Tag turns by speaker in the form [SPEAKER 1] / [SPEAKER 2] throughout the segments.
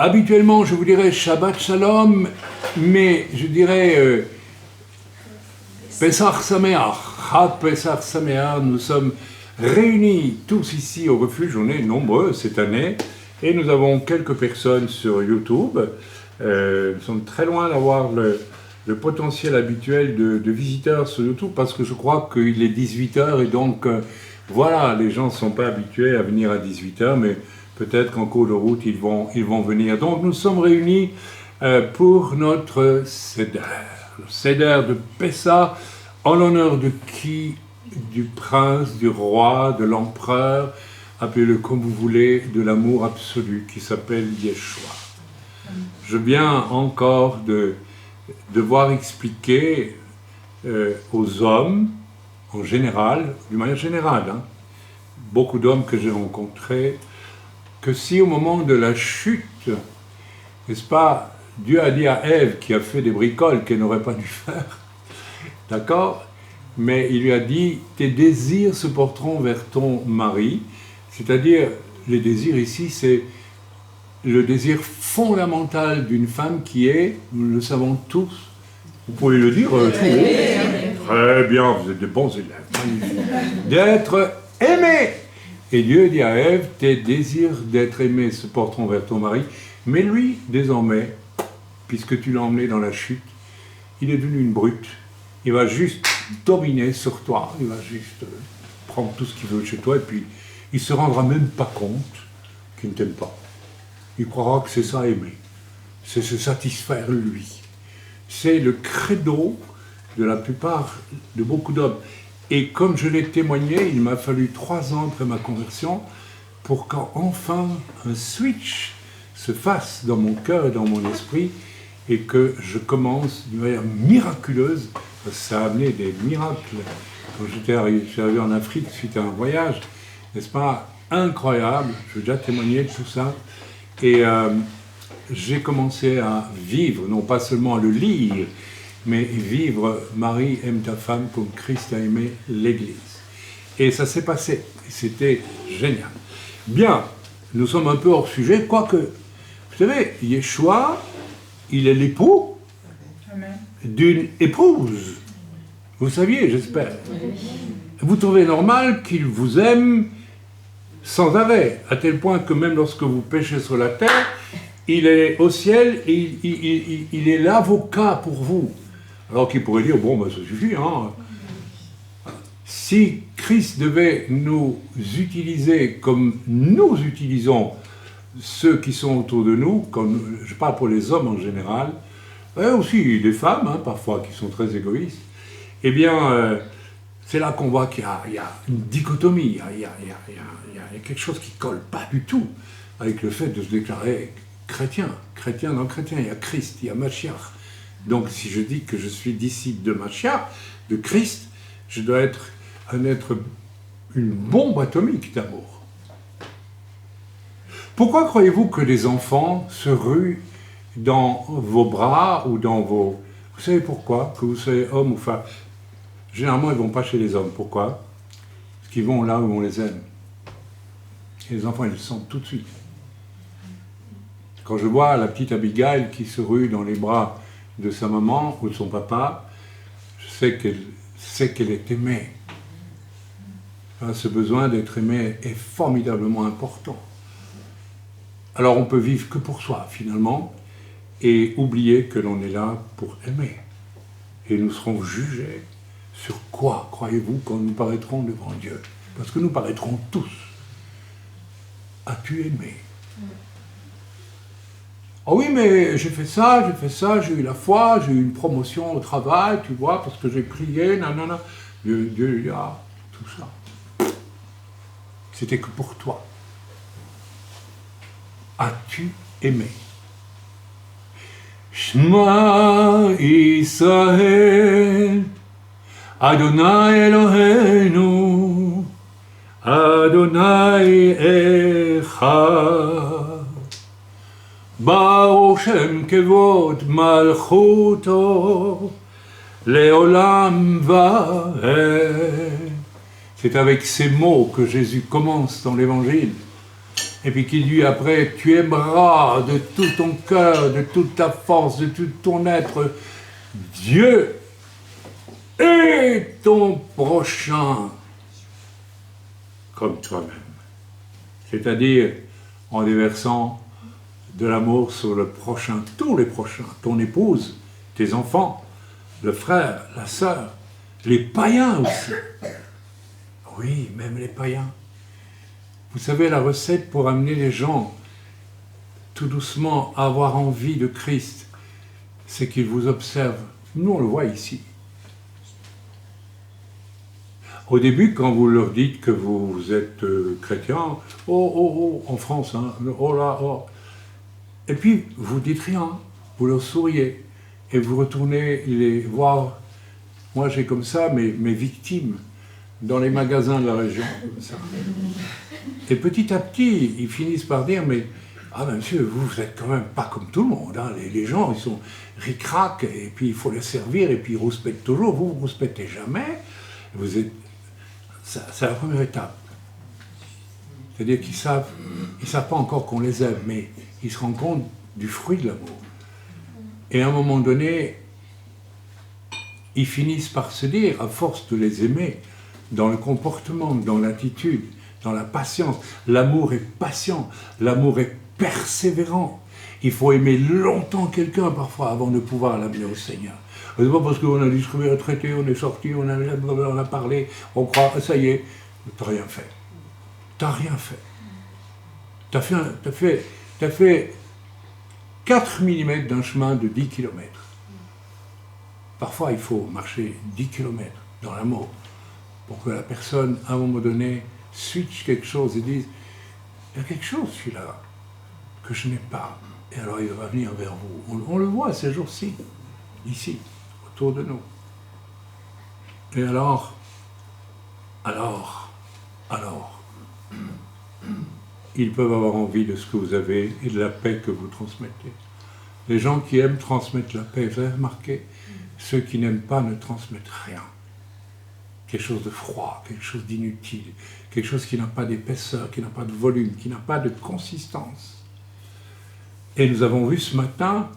[SPEAKER 1] Habituellement, je vous dirais Shabbat Shalom, mais je dirais Pesach Sameach, Chag Pesach Sameach. Nous sommes réunis tous ici au refuge, on est nombreux cette année, et nous avons quelques personnes sur YouTube. Nous sommes très loin d'avoir le potentiel habituel de visiteurs sur YouTube, parce que je crois qu'il est 18h, et donc voilà, les gens ne sont pas habitués à venir à 18h, mais peut-être qu'en cours de route, ils vont venir. Donc nous sommes réunis pour notre Seder, le Seder de Pessah, en l'honneur de qui? Du prince, du roi, de l'empereur, appelez-le comme vous voulez, de l'amour absolu, qui s'appelle Yeshua. Je viens encore de devoir expliquer aux hommes, en général, d'une manière générale, beaucoup d'hommes que j'ai rencontrés, que si au moment de la chute, n'est-ce pas, Dieu a dit à Ève, qui a fait des bricoles qu'elle n'aurait pas dû faire, d'accord, mais il lui a dit, tes désirs se porteront vers ton mari, c'est-à-dire, les désirs ici, c'est le désir fondamental d'une femme qui est, nous le savons tous, vous pouvez le dire, très bien, vous êtes de bons élèves, d'être aimé. Et Dieu dit à Ève, tes désirs d'être aimé se porteront vers ton mari, mais lui, désormais, puisque tu l'as emmené dans la chute, il est devenu une brute. Il va juste dominer sur toi, il va juste prendre tout ce qu'il veut chez toi, et puis il ne se rendra même pas compte qu'il ne t'aime pas. Il croira que c'est ça aimer, c'est se satisfaire lui. C'est le credo de la plupart, de beaucoup d'hommes. Et comme je l'ai témoigné, il m'a fallu 3 ans après ma conversion pour qu'enfin un switch se fasse dans mon cœur et dans mon esprit et que je commence d'une manière miraculeuse, parce que ça a amené des miracles. Quand j'étais arrivé en Afrique suite à un voyage, n'est-ce pas, incroyable, je vais déjà témoigner de tout ça, et j'ai commencé à vivre, non pas seulement à le lire, mais vivre Marie aime ta femme comme Christ a aimé l'Église. Et ça s'est passé, c'était génial. Bien, nous sommes un peu hors sujet, quoique, vous savez, Yeshua, il est l'époux d'une épouse. Vous saviez, j'espère. Vous trouvez normal qu'il vous aime sans arrêt, à tel point que même lorsque vous péchez sur la terre, il est au ciel et il est l'avocat pour vous. Alors qu'il pourrait dire, bon, ben, ça suffit, hein. Si Christ devait nous utiliser comme nous utilisons ceux qui sont autour de nous, comme je parle pour les hommes en général, et aussi les femmes, hein, parfois, qui sont très égoïstes, eh bien, c'est là qu'on voit qu'il y a une dichotomie, il y a quelque chose qui ne colle pas du tout avec le fait de se déclarer chrétien dans chrétien, il y a Christ, il y a Mashiach. Donc si je dis que je suis disciple de Mashiach, de Christ, je dois être une bombe atomique d'amour. Pourquoi croyez-vous que les enfants se ruent dans vos bras ou dans vos... Vous savez pourquoi? Que vous soyez homme ou femme. Généralement, ils ne vont pas chez les hommes. Pourquoi? Parce qu'ils vont là où on les aime. Et les enfants, ils le sentent tout de suite. Quand je vois la petite Abigail qui se rue dans les bras de sa maman ou de son papa, je sais qu'elle est aimée. Ce besoin d'être aimé est formidablement important. Alors on peut vivre que pour soi, finalement, et oublier que l'on est là pour aimer. Et nous serons jugés sur quoi, croyez-vous, quand nous paraîtrons devant Dieu? Parce que nous paraîtrons tous. As-tu aimé? Ah oui, mais j'ai fait ça, j'ai eu la foi, j'ai eu une promotion au travail, tu vois, parce que j'ai prié, nanana. Dieu dit, ah, tout ça. C'était que pour toi. As-tu aimé? Shema Israël, Adonai Eloheinu, Adonai Echad. Baruch Shem Kevod Malchuto Leolam Vaed. C'est avec ces mots que Jésus commence dans l'Évangile. et puis qui dit après, tu aimeras de tout ton cœur, de toute ta force, de tout ton être, Dieu et ton prochain comme toi-même. C'est-à-dire en déversant de l'amour sur le prochain, tous les prochains, ton épouse, tes enfants, le frère, la sœur, les païens aussi. Oui, même les païens. Vous savez, la recette pour amener les gens tout doucement à avoir envie de Christ, c'est qu'ils vous observent. Nous, on le voit ici. Au début, quand vous leur dites que vous êtes chrétien, en France, hein, oh là, oh. Et puis, vous dites rien, vous leur souriez, et vous retournez les voir. Moi, j'ai comme ça mes victimes dans les magasins de la région, comme ça. Et petit à petit, ils finissent par dire, mais ah ben monsieur, vous êtes quand même pas comme tout le monde, hein. Les gens, ils sont ric-rac, et puis il faut les servir, et puis ils rouspètent toujours, vous rouspètez jamais, vous êtes... C'est la première étape. C'est-à-dire qu'ils savent pas encore qu'on les aime, mais ils se rendent compte du fruit de l'amour. Et à un moment donné, ils finissent par se dire, à force de les aimer, dans le comportement, dans l'attitude, dans la patience, l'amour est patient, l'amour est persévérant. Il faut aimer longtemps quelqu'un parfois avant de pouvoir l'amener au Seigneur. C'est pas parce qu'on a distribué un traité, on est sorti, on a parlé, on croit, ça y est, t'as rien fait. T'as rien fait. T'as fait 4 mm d'un chemin de 10 km. Parfois, il faut marcher 10 km dans l'amour pour que la personne, à un moment donné, switch quelque chose et dise « Il y a quelque chose, celui-là, que je n'ai pas. » Et alors, il va venir vers vous. On le voit ces jours-ci, ici, autour de nous. Et alors, ils peuvent avoir envie de ce que vous avez et de la paix que vous transmettez. Les gens qui aiment transmettre la paix, vous avez remarqué, ceux qui n'aiment pas ne transmettent rien. Quelque chose de froid, quelque chose d'inutile, quelque chose qui n'a pas d'épaisseur, qui n'a pas de volume, qui n'a pas de consistance. Et nous avons vu ce matin,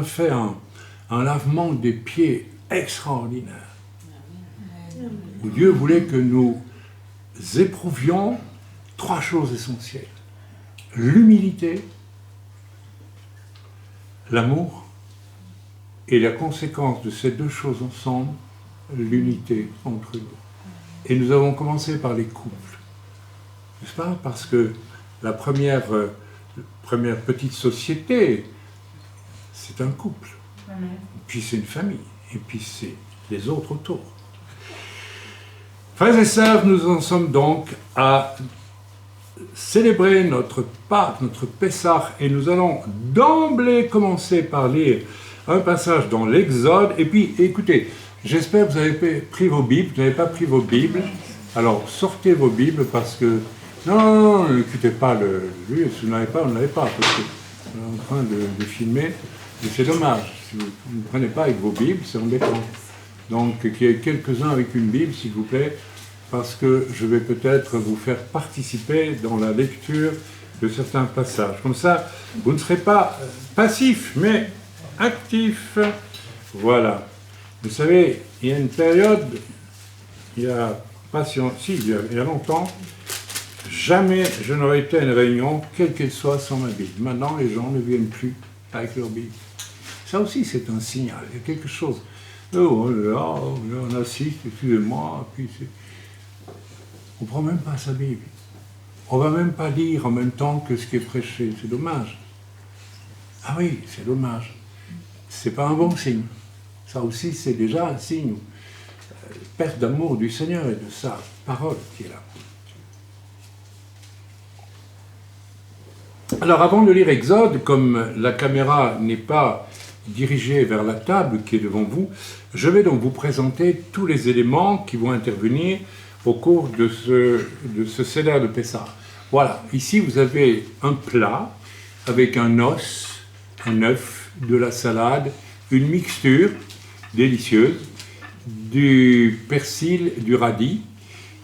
[SPEAKER 1] fait un lavement des pieds extraordinaire. Où Dieu voulait que nous éprouvions 3 choses essentielles. L'humilité, l'amour, et la conséquence de ces 2 choses ensemble, l'unité entre nous. Et nous avons commencé par les couples. N'est-ce pas? Parce que la première petite société, c'est un couple. Puis c'est une famille. Et puis c'est les autres autour. Frères et sœurs, nous en sommes donc à célébrer notre Pâques, notre Pessah, et nous allons d'emblée commencer par lire un passage dans l'Exode. Et puis, écoutez, j'espère que vous avez pris vos Bibles. Vous n'avez pas pris vos Bibles, alors sortez vos Bibles parce que... Non, ne quittez pas lui, si vous n'avez pas, on ne l'avez pas, parce que on est en train de filmer, et c'est dommage. Si vous ne prenez pas avec vos Bibles, c'est embêtant. Donc, qu'il y ait quelques-uns avec une Bible, s'il vous plaît, parce que je vais peut-être vous faire participer dans la lecture de certains passages. Comme ça, vous ne serez pas passif, mais actif. Voilà. Vous savez, il y a une période, il y a longtemps, jamais je n'aurais été à une réunion, quelle qu'elle soit, sans ma Bible. Maintenant, les gens ne viennent plus avec leur Bible. Ça aussi, c'est un signal. Il y a quelque chose. Oh là, on assiste, excusez-moi, puis c'est... On ne prend même pas sa Bible. On ne va même pas lire en même temps que ce qui est prêché. C'est dommage. Ah oui, c'est dommage. Ce n'est pas un bon signe. Ça aussi, c'est déjà un signe. Perte d'amour du Seigneur et de sa parole qui est là. Alors, avant de lire Exode, comme la caméra n'est pas dirigée vers la table qui est devant vous, je vais donc vous présenter tous les éléments qui vont intervenir au cours de ce Seder de Pessah. Voilà, ici vous avez un plat avec un os, un œuf, de la salade, une mixture délicieuse, du persil, du radis,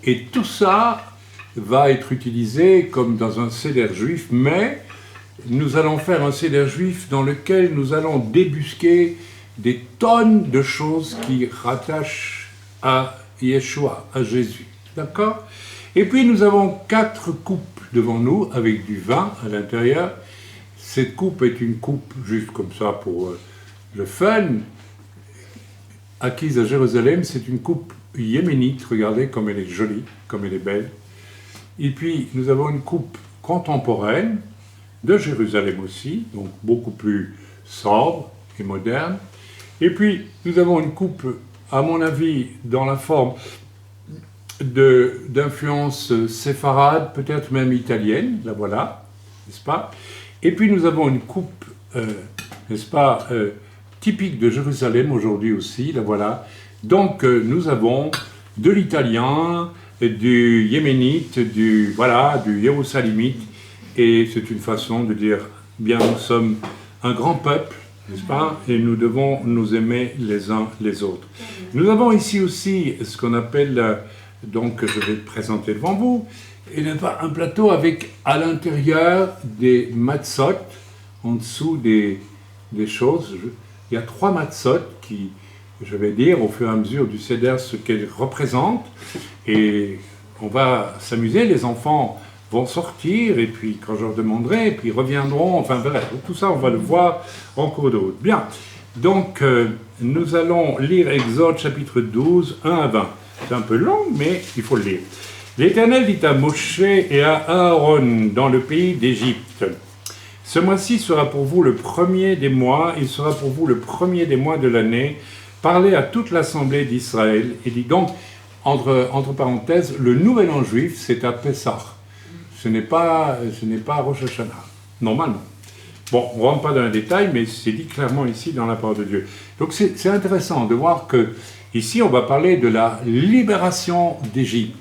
[SPEAKER 1] et tout ça va être utilisé comme dans un seder juif, mais nous allons faire un seder juif dans lequel nous allons débusquer des tonnes de choses qui rattachent à Yeshua, à Jésus. D'accord? Et puis nous avons 4 coupes devant nous avec du vin à l'intérieur. Cette coupe est une coupe juste comme ça pour le fun, acquise à Jérusalem. C'est une coupe yéménite, regardez comme elle est jolie, comme elle est belle. Et puis nous avons une coupe contemporaine de Jérusalem aussi, donc beaucoup plus sobre et moderne. Et puis nous avons une coupe, à mon avis, dans la forme d'influence séfarade, peut-être même italienne, la voilà, n'est-ce pas? Et puis nous avons une coupe, n'est-ce pas, typique de Jérusalem aujourd'hui aussi, la voilà. Donc nous avons de l'italien, du yéménite, du jérusalémite, et c'est une façon de dire, bien, nous sommes un grand peuple, n'est-ce pas, et nous devons nous aimer les uns les autres. Nous avons ici aussi ce qu'on appelle, donc je vais présenter devant vous, un plateau avec à l'intérieur des matzot, en dessous des choses. Il y a 3 matzot qui, je vais dire au fur et à mesure du seder ce qu'elles représentent, et on va s'amuser, les enfants vont sortir, et puis quand je leur demanderai, et puis ils reviendront, enfin bref, tout ça on va le voir en cours de route. Bien, donc nous allons lire Exode chapitre 12, 1 à 20. C'est un peu long, mais il faut le lire. L'Éternel dit à Moshe et à Aaron dans le pays d'Égypte, « Ce mois-ci sera pour vous le premier des mois, il sera pour vous le premier des mois de l'année. Parlez à toute l'assemblée d'Israël. » Et dit donc, entre parenthèses, le nouvel an juif, c'est à Pessah. Ce n'est pas Rosh Hashanah, normalement. Bon, on ne rentre pas dans le détail, mais c'est dit clairement ici dans la parole de Dieu. Donc c'est intéressant de voir que ici, on va parler de la libération d'Égypte,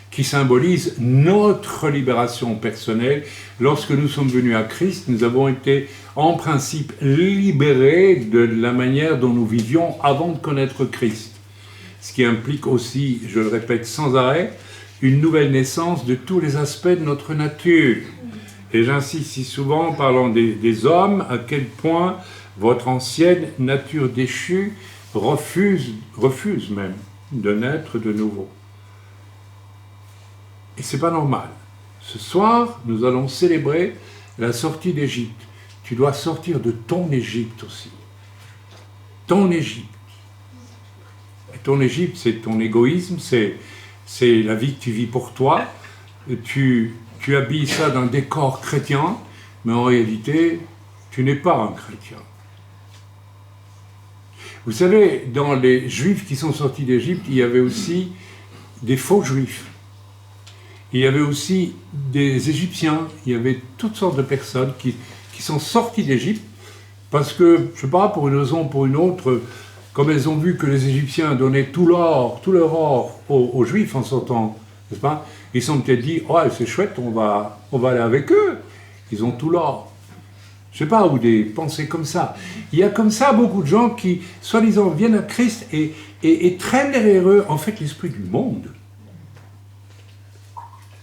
[SPEAKER 1] qui symbolise notre libération personnelle. Lorsque nous sommes venus à Christ, nous avons été en principe libérés de la manière dont nous vivions avant de connaître Christ. Ce qui implique aussi, je le répète sans arrêt, une nouvelle naissance de tous les aspects de notre nature. Et j'insiste si souvent en parlant des hommes, à quel point votre ancienne nature déchue refuse même de naître de nouveau. Et c'est pas normal. Ce soir, nous allons célébrer la sortie d'Égypte. Tu dois sortir de ton Égypte aussi. Ton Égypte. Et ton Égypte, c'est ton égoïsme, c'est la vie que tu vis pour toi. Tu habilles ça d'un décor chrétien, mais en réalité, tu n'es pas un chrétien. Vous savez, dans les Juifs qui sont sortis d'Égypte, il y avait aussi des faux Juifs. Il y avait aussi des Égyptiens, il y avait toutes sortes de personnes qui sont sorties d'Égypte parce que, je ne sais pas, pour une raison ou pour une autre, comme elles ont vu que les Égyptiens donnaient tout leur or aux Juifs en sortant, n'est-ce pas? Ils se sont peut-être dit, oh, c'est chouette, on va aller avec eux. Ils ont tout l'or. Je ne sais pas, ou des pensées comme ça. Il y a comme ça beaucoup de gens qui, soi-disant, viennent à Christ et traînent derrière eux, en fait, l'esprit du monde.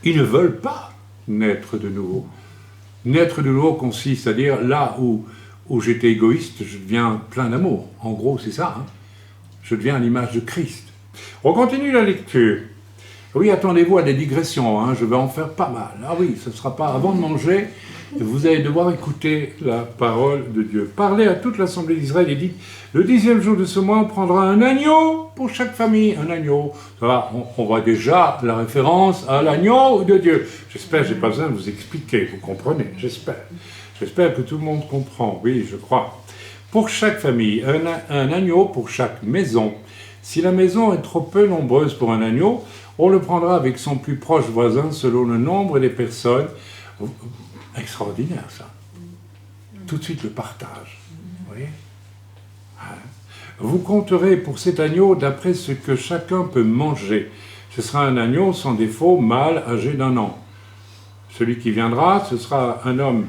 [SPEAKER 1] Ils ne veulent pas naître de nouveau. Naître de nouveau consiste à dire, là où j'étais égoïste, je deviens plein d'amour. En gros, c'est ça. Hein. Je deviens à l'image de Christ. On continue la lecture. Oui, attendez-vous à des digressions, hein, je vais en faire pas mal. Ah oui, ce ne sera pas avant de manger, vous allez devoir écouter la parole de Dieu. Parlez à toute l'assemblée d'Israël et dites, le 10e jour de ce mois, on prendra un agneau pour chaque famille, un agneau. Ça va, on voit déjà la référence à l'agneau de Dieu. J'espère que je n'ai pas besoin de vous expliquer, vous comprenez, j'espère. J'espère que tout le monde comprend, oui, je crois. Pour chaque famille, un agneau pour chaque maison. Si la maison est trop peu nombreuse pour un agneau, on le prendra avec son plus proche voisin selon le nombre des personnes. Extraordinaire ça. Tout de suite le partage. Vous voyez ? Vous compterez pour cet agneau d'après ce que chacun peut manger. Ce sera un agneau sans défaut, mâle, âgé d'1 an. Celui qui viendra, ce sera un homme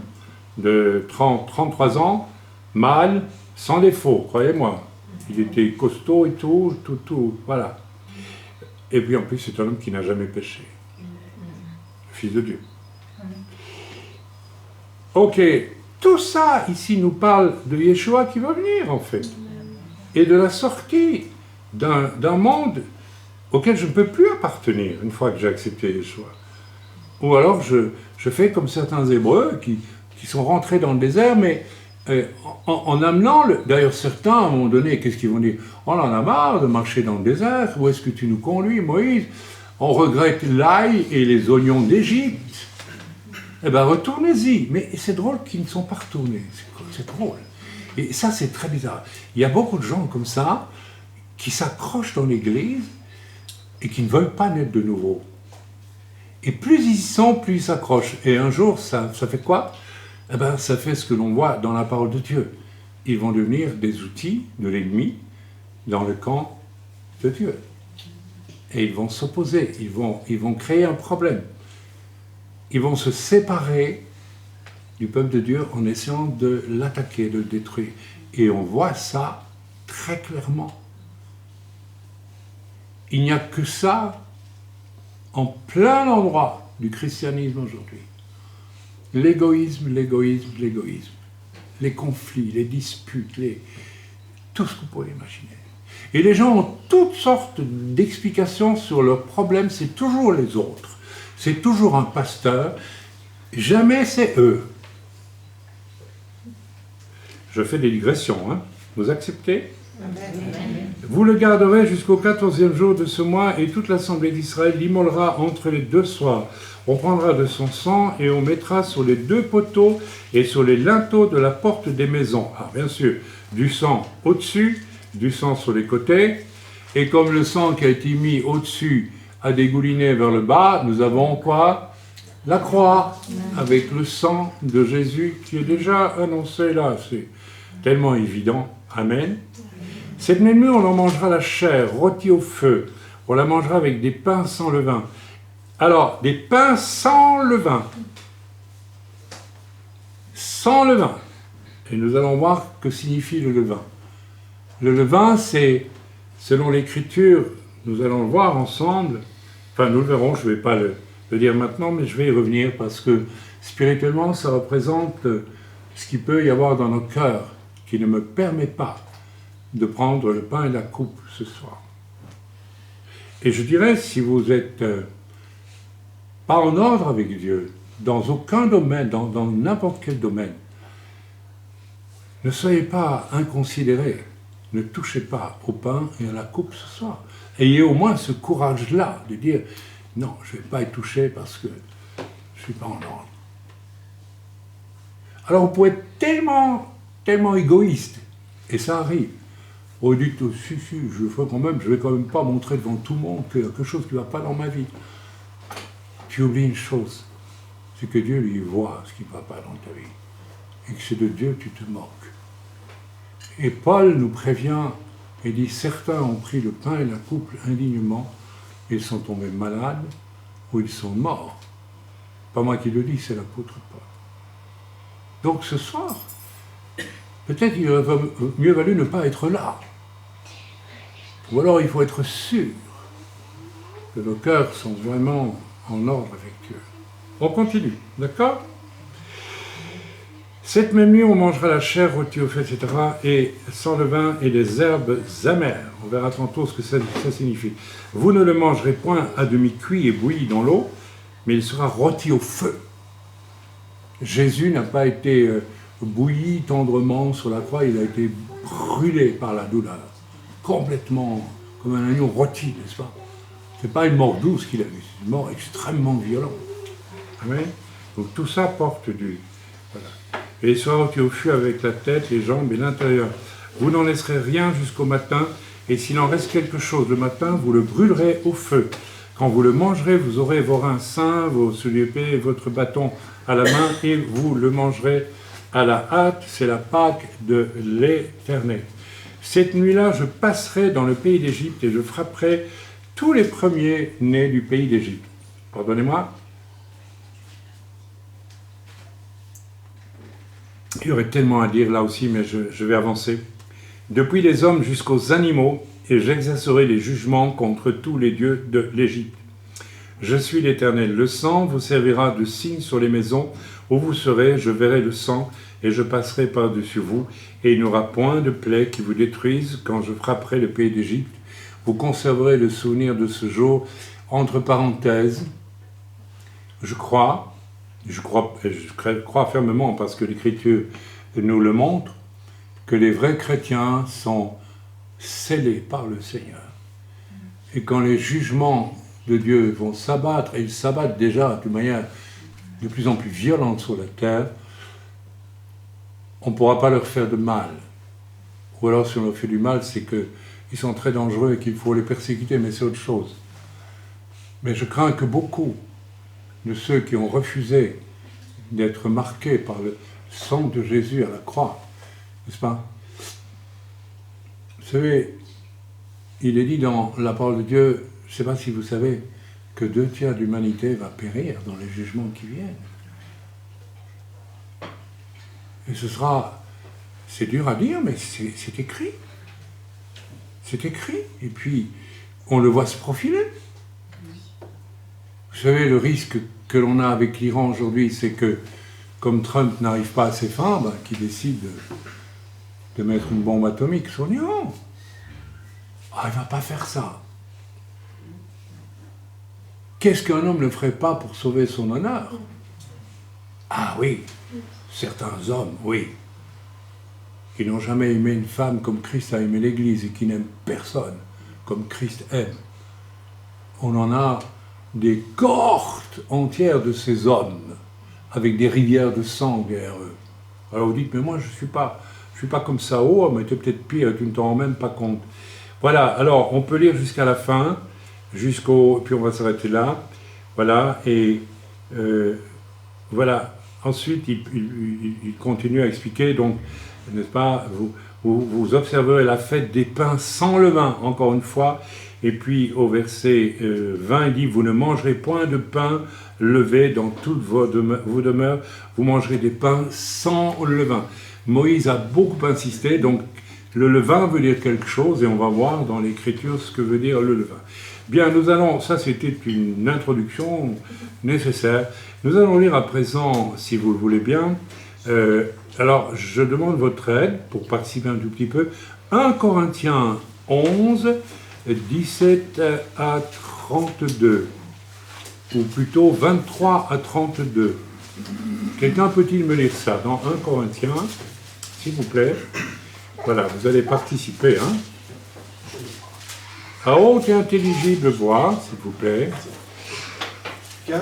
[SPEAKER 1] de 33 ans, mâle, sans défaut, croyez-moi. Il était costaud et tout, voilà. Et puis en plus, c'est un homme qui n'a jamais péché. Fils de Dieu. Ok, tout ça ici nous parle de Yeshua qui va venir en fait, et de la sortie d'un monde auquel je ne peux plus appartenir une fois que j'ai accepté Yeshua. Ou alors je fais comme certains Hébreux qui sont rentrés dans le désert, mais en amenant, d'ailleurs certains à un moment donné, qu'est-ce qu'ils vont dire? On en a marre de marcher dans le désert, où est-ce que tu nous conduis, Moïse? On regrette l'ail et les oignons d'Égypte. Eh bien retournez-y. Mais c'est drôle qu'ils ne sont pas retournés, c'est drôle. Et ça c'est très bizarre. Il y a beaucoup de gens comme ça, qui s'accrochent dans l'église, et qui ne veulent pas naître de nouveau. Et plus ils y sont, plus ils s'accrochent. Et un jour, ça fait quoi? Eh bien, ça fait ce que l'on voit dans la parole de Dieu. Ils vont devenir des outils de l'ennemi dans le camp de Dieu. Et ils vont s'opposer, ils vont créer un problème. Ils vont se séparer du peuple de Dieu en essayant de l'attaquer, de le détruire. Et on voit ça très clairement. Il n'y a que ça en plein endroit du christianisme aujourd'hui. L'égoïsme, l'égoïsme, l'égoïsme. Les conflits, les disputes, tout ce que vous pouvez imaginer. Et les gens ont toutes sortes d'explications sur leurs problèmes, c'est toujours les autres. C'est toujours un pasteur, jamais c'est eux. Je fais des digressions, hein. Vous acceptez ? Vous le garderez jusqu'au 14e jour de ce mois, et toute l'assemblée d'Israël l'immolera entre les deux soirs. On prendra de son sang et on mettra sur les deux poteaux et sur les linteaux de la porte des maisons. Alors bien sûr, du sang au-dessus, du sang sur les côtés, et comme le sang qui a été mis au-dessus a dégouliné vers le bas, nous avons quoi? La croix, avec le sang de Jésus qui est déjà annoncé là. C'est tellement évident. Amen. Cette même nuit, on en mangera la chair, rôtie au feu. On la mangera avec des pains sans levain. Alors, des pains sans levain. Sans levain. Et nous allons voir que signifie le levain. Le levain, c'est, selon l'Écriture, nous allons le voir ensemble. Enfin, nous le verrons, je ne vais pas le dire maintenant, mais je vais y revenir parce que spirituellement, ça représente ce qu'il peut y avoir dans nos cœurs qui ne me permet pas de prendre le pain et la coupe ce soir. Et je dirais, si vous n'êtes pas en ordre avec Dieu, dans aucun domaine, dans n'importe quel domaine, ne soyez pas inconsidérés, ne touchez pas au pain et à la coupe ce soir. Ayez au moins ce courage-là de dire, non, je ne vais pas y toucher parce que je ne suis pas en ordre. Alors vous pouvez être tellement égoïste, et ça arrive. Vous dites, si, je vais quand même pas montrer devant tout le monde qu'il y a quelque chose qui ne va pas dans ma vie. Tu oublies une chose, c'est que Dieu lui voit ce qui ne va pas dans ta vie. Et que c'est de Dieu que tu te moques. Et Paul nous prévient et dit, certains ont pris le pain et la coupe indignement, ils sont tombés malades ou ils sont morts. Pas moi qui le dis, c'est l'apôtre Paul. Donc ce soir, peut-être il aurait mieux valu ne pas être là. Ou alors il faut être sûr que nos cœurs sont vraiment en ordre avec Dieu. On continue, d'accord? Cette même nuit, on mangera la chair rôtie au feu, etc., et sans levain et des herbes amères. On verra tantôt ce que ça signifie. Vous ne le mangerez point à demi cuit et bouilli dans l'eau, mais il sera rôti au feu. Jésus n'a pas été bouilli tendrement sur la croix, il a été brûlé par la douleur. Complètement, comme un agneau rôti, n'est-ce pas? Ce n'est pas une mort douce qu'il a eue, c'est une mort extrêmement violente. Amen. Donc tout ça porte du... Voilà. Et il sera rôti au feu avec la tête, les jambes et l'intérieur. Vous n'en laisserez rien jusqu'au matin, et s'il en reste quelque chose le matin, vous le brûlerez au feu. Quand vous le mangerez, vous aurez vos reins sains, vos souliers épais et votre bâton à la main, et vous le mangerez à la hâte. C'est la Pâque de l'Éternel. Cette nuit-là, je passerai dans le pays d'Égypte et je frapperai tous les premiers-nés du pays d'Égypte. Pardonnez-moi. Il y aurait tellement à dire là aussi, mais je vais avancer. Depuis les hommes jusqu'aux animaux, et j'exercerai les jugements contre tous les dieux de l'Égypte. Je suis l'Éternel. Le sang vous servira de signe sur les maisons où vous serez. Je verrai le sang et je passerai par-dessus vous. Et il n'y aura point de plaie qui vous détruise quand je frapperai le pays d'Égypte. Vous conserverez le souvenir de ce jour. Entre parenthèses, je crois fermement, parce que l'Écriture nous le montre, que les vrais chrétiens sont scellés par le Seigneur. Et quand les jugements de Dieu vont s'abattre, et ils s'abattent déjà d'une manière de plus en plus violente sur la terre, on ne pourra pas leur faire de mal. Ou alors si on leur fait du mal, c'est qu'ils sont très dangereux et qu'il faut les persécuter, mais c'est autre chose. Mais je crains que beaucoup de ceux qui ont refusé d'être marqués par le sang de Jésus à la croix, n'est-ce pas? Vous savez, il est dit dans la parole de Dieu, je ne sais pas si vous savez, que 2/3 de l'humanité va périr dans les jugements qui viennent. Et c'est dur à dire, mais c'est écrit. C'est écrit. Et puis, on le voit se profiler. Vous savez, le risque que l'on a avec l'Iran aujourd'hui, c'est que, comme Trump n'arrive pas à ses fins, qu'il décide de mettre une bombe atomique sur l'Iran. Ah, il ne va pas faire ça. Qu'est-ce qu'un homme ne ferait pas pour sauver son honneur? Ah oui, certains hommes, oui, qui n'ont jamais aimé une femme comme Christ a aimé l'Église et qui n'aiment personne comme Christ aime. On en a des cohortes entières de ces hommes, avec des rivières de sang derrière eux. Alors vous dites, mais moi je suis pas comme Saul, mais tu es peut-être pire, tu ne t'en rends même pas compte. Voilà, alors on peut lire jusqu'à la fin, puis on va s'arrêter là. Voilà, et voilà. Ensuite, il continue à expliquer, donc, n'est-ce pas, vous observerez la fête des pains sans levain, encore une fois. Et puis au verset 20, il dit, vous ne mangerez point de pain levé dans toutes vos demeures, vous mangerez des pains sans levain. Moïse a beaucoup insisté, donc le levain veut dire quelque chose, et on va voir dans l'Écriture ce que veut dire le levain. Bien, ça c'était une introduction nécessaire. Nous allons lire à présent, si vous le voulez bien, alors je demande votre aide pour participer un tout petit peu, 1 Corinthiens 11, 17 à 32, ou plutôt 23 à 32. Quelqu'un peut-il me lire ça dans 1 Corinthiens, s'il vous plaît? Voilà, vous allez participer, hein? À haute et intelligible voix, s'il vous plaît.
[SPEAKER 2] Car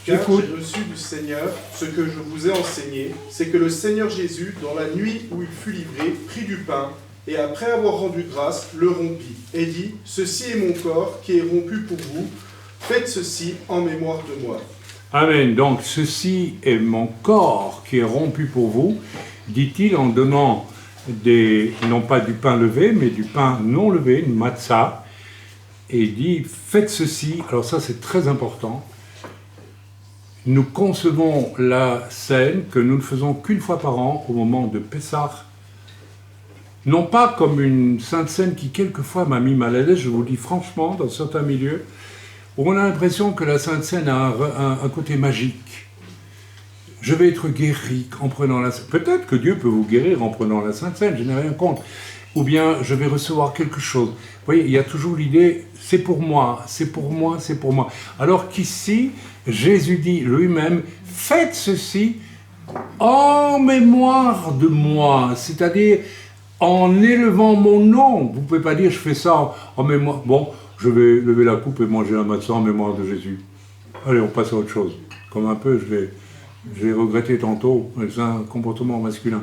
[SPEAKER 2] j'ai reçu du Seigneur ce que je vous ai enseigné, c'est que le Seigneur Jésus, dans la nuit où il fut livré, prit du pain, et après avoir rendu grâce, le rompit, et dit, « Ceci est mon corps qui est rompu pour vous, faites ceci en mémoire de moi. »
[SPEAKER 1] Amen. Donc, ceci est mon corps qui est rompu pour vous, dit-il en donnant non pas du pain levé, mais du pain non levé, une matzah, et il dit, faites ceci. Alors ça, c'est très important. Nous concevons la scène que nous ne faisons qu'une fois par an, au moment de Pessah, non pas comme une sainte scène qui quelquefois m'a mis mal à l'aise, je vous le dis franchement, dans certains milieux, où on a l'impression que la sainte scène a un côté magique. Je vais être guéri en prenant la Sainte Seine. Peut-être que Dieu peut vous guérir en prenant la Sainte Seine, je n'ai rien contre. Ou bien je vais recevoir quelque chose. Vous voyez, il y a toujours l'idée, c'est pour moi, c'est pour moi, c'est pour moi. Alors qu'ici, Jésus dit lui-même, faites ceci en mémoire de moi. C'est-à-dire en élevant mon nom. Vous ne pouvez pas dire, je fais ça en mémoire. Bon, je vais lever la coupe et manger un matzah en mémoire de Jésus. Allez, on passe à autre chose. Comme un peu, j'ai regretté tantôt, c'est un comportement masculin.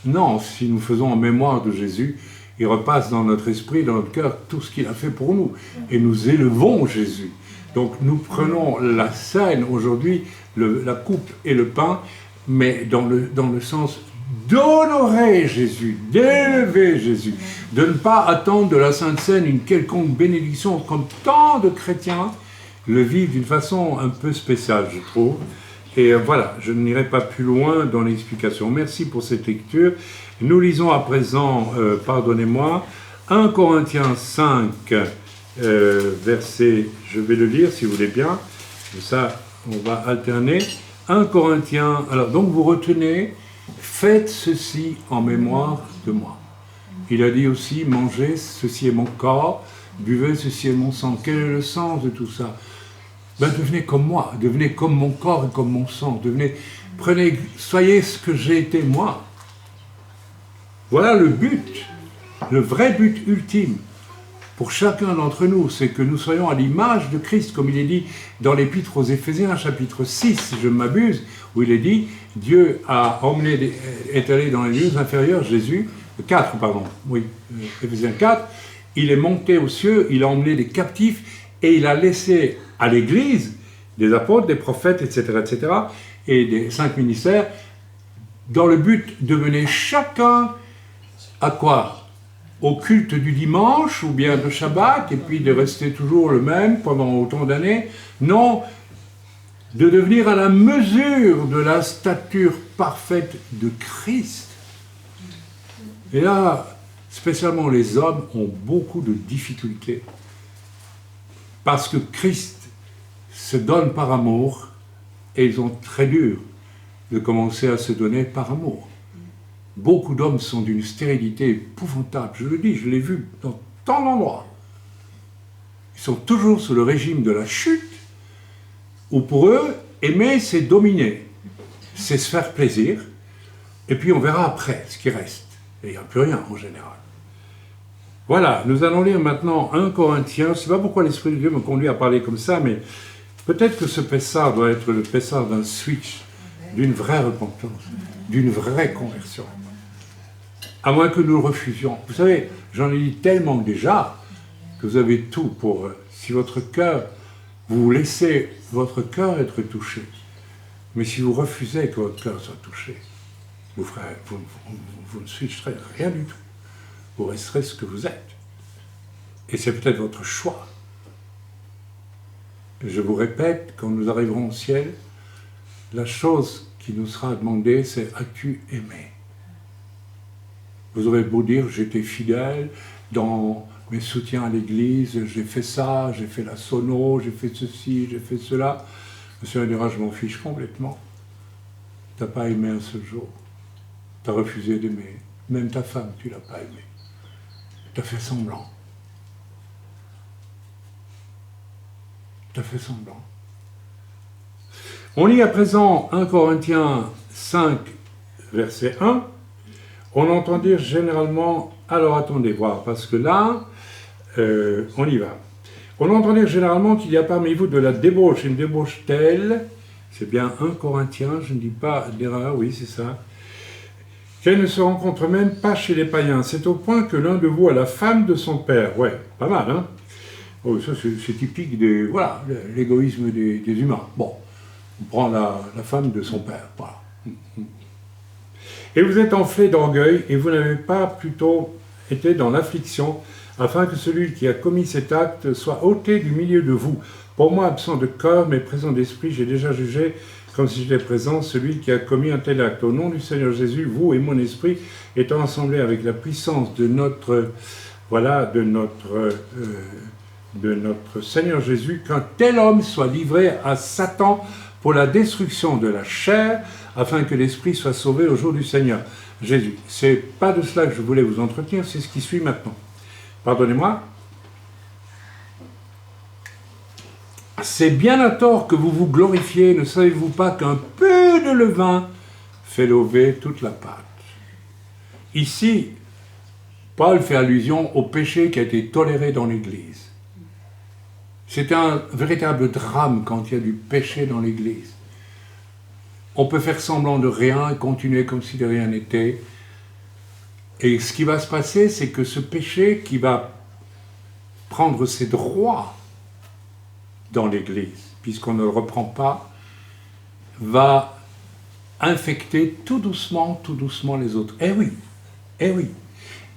[SPEAKER 1] Non, si nous faisons en mémoire de Jésus, il repasse dans notre esprit, dans notre cœur, tout ce qu'il a fait pour nous. Et nous élevons Jésus. Donc nous prenons la scène aujourd'hui, la coupe et le pain, mais dans le sens d'honorer Jésus, d'élever Jésus, de ne pas attendre de la Sainte Seine une quelconque bénédiction, comme tant de chrétiens le vivent d'une façon un peu spéciale, je trouve. Et voilà, je n'irai pas plus loin dans l'explication. Merci pour cette lecture. Nous lisons à présent, pardonnez-moi, 1 Corinthiens 5, verset, je vais le lire si vous voulez bien, ça on va alterner. 1 Corinthiens, alors donc vous retenez, faites ceci en mémoire de moi. Il a dit aussi, mangez, ceci est mon corps, buvez, ceci est mon sang. Quel est le sens de tout ça? Devenez comme moi, devenez comme mon corps et comme mon sang, soyez ce que j'ai été moi. Voilà le but, le vrai but ultime pour chacun d'entre nous, c'est que nous soyons à l'image de Christ, comme il est dit dans l'Épître aux Éphésiens, chapitre 6, si je ne m'abuse, où il est dit, Dieu est allé dans les lieux inférieurs, Jésus, 4, pardon, oui, Éphésiens 4, il est monté aux cieux, il a emmené des captifs, et il a laissé à l'Église des apôtres, des prophètes, etc., et des 5 ministères, dans le but de mener chacun à quoi? Au culte du dimanche ou bien de Shabbat, et puis de rester toujours le même pendant autant d'années. Non, de devenir à la mesure de la stature parfaite de Christ. Et là, spécialement les hommes ont beaucoup de difficultés. Parce que Christ se donne par amour, et ils ont très dur de commencer à se donner par amour. Beaucoup d'hommes sont d'une stérilité épouvantable. Je le dis, je l'ai vu dans tant d'endroits. Ils sont toujours sous le régime de la chute, où pour eux, aimer, c'est dominer. C'est se faire plaisir, et puis on verra après ce qui reste. Et il n'y a plus rien en général. Voilà, nous allons lire maintenant 1 Corinthiens. Je ne sais pas pourquoi l'Esprit de Dieu me conduit à parler comme ça, mais peut-être que ce Pessah doit être le Pessah d'un switch, d'une vraie repentance, d'une vraie conversion. À moins que nous le refusions. Vous savez, j'en ai dit tellement déjà que vous avez tout pour... Si votre cœur, vous laissez votre cœur être touché, mais si vous refusez que votre cœur soit touché, vous ne switcherez rien du tout. Vous resterez ce que vous êtes. Et c'est peut-être votre choix. Je vous répète, quand nous arriverons au ciel, la chose qui nous sera demandée, c'est « As-tu aimé ?» Vous aurez beau dire, j'étais fidèle dans mes soutiens à l'église, j'ai fait ça, j'ai fait la sono, j'ai fait ceci, j'ai fait cela. Le Seigneur dira, je m'en fiche complètement. Tu n'as pas aimé un seul jour. Tu as refusé d'aimer. Même ta femme, tu ne l'as pas aimée. Tu as fait semblant. Tu as fait semblant. On lit à présent 1 Corinthiens 5, verset 1. On entend dire généralement, alors attendez voir, parce que là, on y va. On entend dire généralement qu'il y a parmi vous de la débauche, une débauche telle, c'est bien 1 Corinthiens, je ne dis pas d'erreur, oui c'est ça, qu'elle ne se rencontre même pas chez les païens. C'est au point que l'un de vous a la femme de son père. Ouais, pas mal, hein? Oh, ça c'est typique de, voilà, l'égoïsme des humains. Bon, on prend la femme de son père, voilà. Et vous êtes enflé d'orgueil, et vous n'avez pas plutôt été dans l'affliction, afin que celui qui a commis cet acte soit ôté du milieu de vous. Pour moi, absent de corps, mais présent d'esprit, j'ai déjà jugé, comme si j'étais présent, celui qui a commis un tel acte. Au nom du Seigneur Jésus, vous et mon esprit, étant assemblés avec la puissance de notre Seigneur Jésus, qu'un tel homme soit livré à Satan pour la destruction de la chair, afin que l'esprit soit sauvé au jour du Seigneur Jésus. C'est pas de cela que je voulais vous entretenir, c'est ce qui suit maintenant. Pardonnez-moi. C'est bien à tort que vous vous glorifiez, ne savez-vous pas qu'un peu de levain fait lever toute la pâte? Ici, Paul fait allusion au péché qui a été toléré dans l'Église. C'est un véritable drame quand il y a du péché dans l'Église. On peut faire semblant de rien et continuer comme si de rien n'était. Et ce qui va se passer, c'est que ce péché qui va prendre ses droits dans l'Église, puisqu'on ne le reprend pas, va infecter tout doucement les autres. Eh oui, eh oui.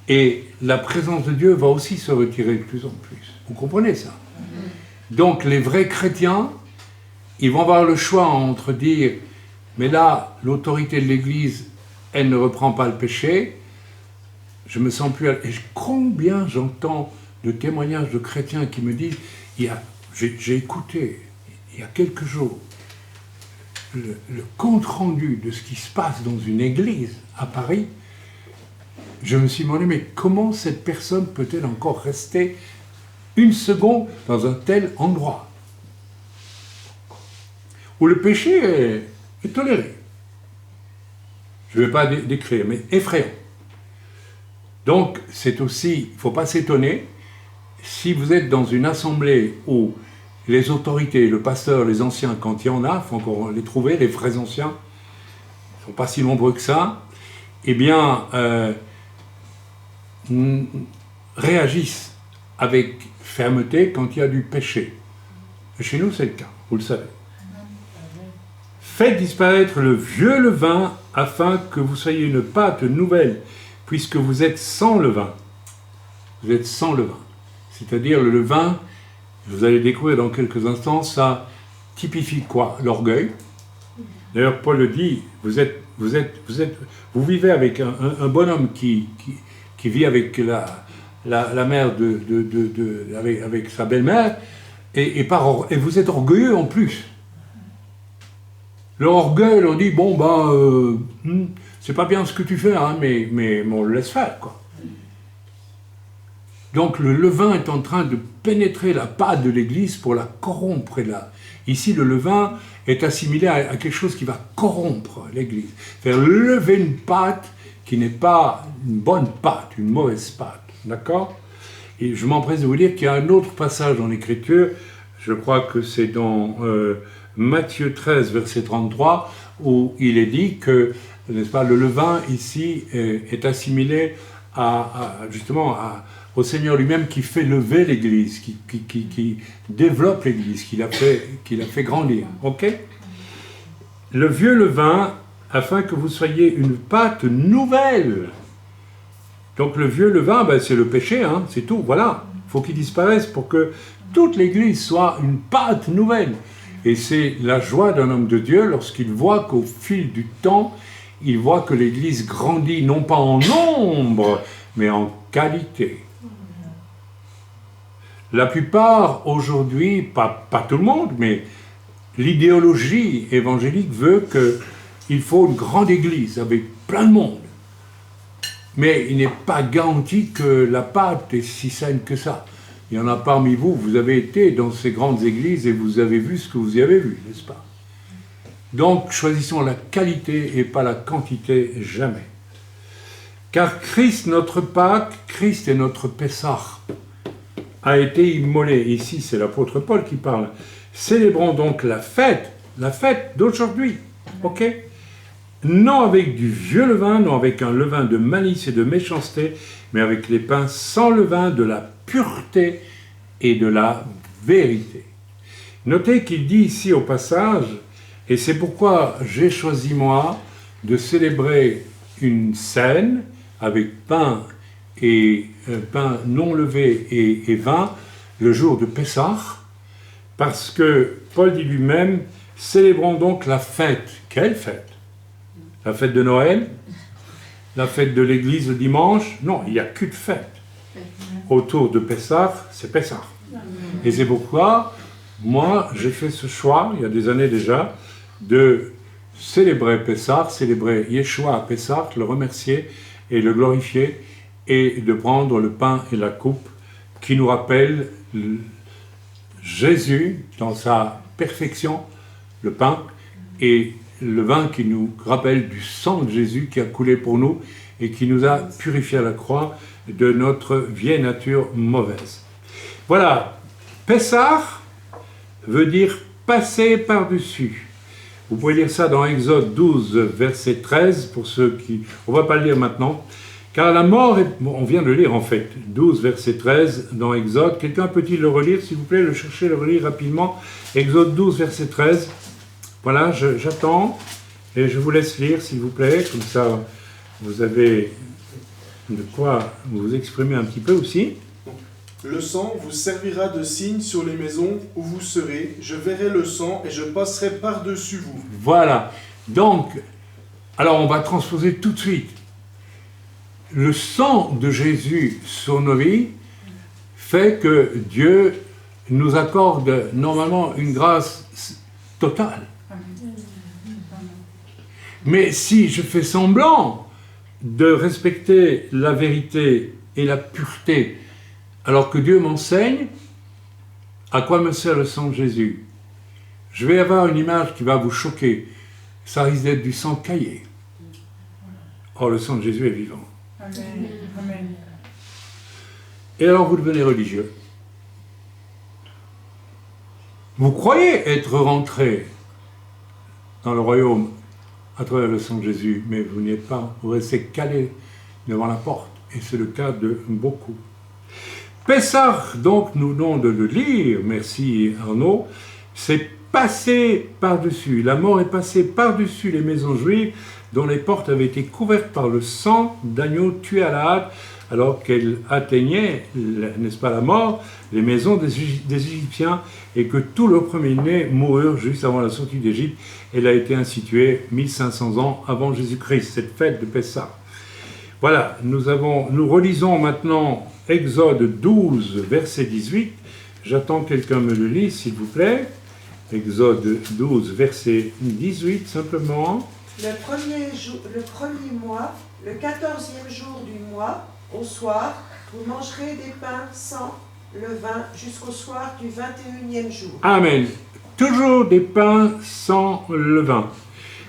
[SPEAKER 1] Et la présence de Dieu va aussi se retirer de plus en plus. Vous comprenez ça? Donc les vrais chrétiens, ils vont avoir le choix entre dire, mais là, l'autorité de l'Église, elle ne reprend pas le péché, je me sens plus... Et combien j'entends de témoignages de chrétiens qui me disent, j'ai écouté il y a quelques jours le compte-rendu de ce qui se passe dans une église à Paris. Je me suis demandé, mais comment cette personne peut-elle encore rester une seconde dans un tel endroit où le péché est toléré. Je ne vais pas décrire, mais effrayant. Donc, c'est aussi, il ne faut pas s'étonner, si vous êtes dans une assemblée où les autorités, le pasteur, les anciens, quand il y en a, il faut encore les trouver, les vrais anciens, ils ne sont pas si nombreux que ça, eh bien, réagissent avec fermeté quand il y a du péché. Chez nous, c'est le cas, vous le savez. Faites disparaître le vieux levain afin que vous soyez une pâte nouvelle, puisque vous êtes sans levain. Vous êtes sans levain. C'est-à-dire le levain, vous allez découvrir dans quelques instants, ça typifie quoi? L'orgueil. D'ailleurs, Paul le dit, vous vivez avec un bonhomme qui vit avec la mère avec sa belle-mère, et vous êtes orgueilleux en plus. Leur orgueil leur dit, bon, c'est pas bien ce que tu fais, hein, mais on le laisse faire, quoi. Donc le levain est en train de pénétrer la pâte de l'Église pour la corrompre. Ici, le levain est assimilé à quelque chose qui va corrompre l'Église. Faire lever une pâte qui n'est pas une bonne pâte, une mauvaise pâte. D'accord? Et je m'empresse de vous dire qu'il y a un autre passage dans l'Écriture, je crois que c'est dans Matthieu 13, verset 33, où il est dit que, n'est-ce pas, le levain ici est assimilé au Seigneur lui-même qui fait lever l'Église, qui développe l'Église, qui l'a fait grandir. Ok? Le vieux levain, afin que vous soyez une pâte nouvelle. Donc le vieux levain, c'est le péché, hein, c'est tout, voilà. Il faut qu'il disparaisse pour que toute l'Église soit une pâte nouvelle. Et c'est la joie d'un homme de Dieu lorsqu'il voit qu'au fil du temps, il voit que l'Église grandit non pas en nombre, mais en qualité. La plupart aujourd'hui, pas tout le monde, mais l'idéologie évangélique veut qu'il faut une grande Église avec plein de monde. Mais il n'est pas garanti que la pâte est si saine que ça. Il y en a parmi vous, vous avez été dans ces grandes églises et vous avez vu ce que vous y avez vu, n'est-ce pas? Donc, choisissons la qualité et pas la quantité, jamais. Car Christ, notre Pâque, Christ est notre Pessah, a été immolé. Ici, c'est l'apôtre Paul qui parle. Célébrons donc la fête d'aujourd'hui, ok? Non avec du vieux levain, non avec un levain de malice et de méchanceté, mais avec les pains sans levain de la pureté et de la vérité. Notez qu'il dit ici au passage, et c'est pourquoi j'ai choisi moi de célébrer une scène avec pain non levé et vin le jour de Pessah, parce que Paul dit lui-même, célébrons donc la fête. Quelle fête? La fête de Noël? La fête de l'église le dimanche? Non, il n'y a qu'une fête. Autour de Pessah, c'est Pessah. Et c'est pourquoi, moi, j'ai fait ce choix, il y a des années déjà, de célébrer Pessah, célébrer Yeshua à Pessah, le remercier et le glorifier, et de prendre le pain et la coupe qui nous rappellent Jésus dans sa perfection, le pain, et le vin qui nous rappelle du sang de Jésus qui a coulé pour nous et qui nous a purifié à la croix de notre vieille nature mauvaise. Voilà, Pessah veut dire passer par-dessus. Vous pouvez lire ça dans Exode 12, verset 13, pour ceux qui... On ne va pas le lire maintenant. Car la mort est... Bon, on vient de le lire en fait, 12, verset 13 dans Exode. Quelqu'un peut-il le relire, s'il vous plaît, le chercher, le relire rapidement. Exode 12, verset 13. Voilà, j'attends et je vous laisse lire, s'il vous plaît. Comme ça, vous avez de quoi vous exprimer un petit peu aussi.
[SPEAKER 2] Le sang vous servira de signe sur les maisons où vous serez. Je verrai le sang et je passerai par-dessus vous.
[SPEAKER 1] Voilà. Donc, alors on va transposer tout de suite. Le sang de Jésus sur nos vies fait que Dieu nous accorde normalement une grâce totale. Mais si je fais semblant de respecter la vérité et la pureté, alors que Dieu m'enseigne, à quoi me sert le sang de Jésus? Je vais avoir une image qui va vous choquer. Ça risque d'être du sang caillé. Or, le sang de Jésus est vivant.
[SPEAKER 3] Amen. Amen.
[SPEAKER 1] Et alors, vous devenez religieux. Vous croyez être rentré dans le royaume à travers le sang de Jésus, mais vous n'y êtes pas. Vous restez calé devant la porte. Et c'est le cas de beaucoup. Pessah, donc, nous venons de le lire, merci Arnaud, c'est passé par-dessus. La mort est passée par-dessus les maisons juives dont les portes avaient été couvertes par le sang d'agneau tué à la hâte, alors qu'elle atteignait, n'est-ce pas, la mort, les maisons des Égyptiens, et que tous leurs premiers-nés moururent juste avant la sortie d'Égypte. Elle a été instituée 1500 ans avant Jésus-Christ, cette fête de Pessah. Voilà, nous relisons maintenant Exode 12, verset 18. J'attends que quelqu'un me le lise, s'il vous plaît. Exode 12, verset 18, simplement.
[SPEAKER 4] Le premier mois, le 14e jour du mois, au soir, vous mangerez des pains sans levain jusqu'au soir du 21e jour.
[SPEAKER 1] Amen. Toujours des pains sans levain.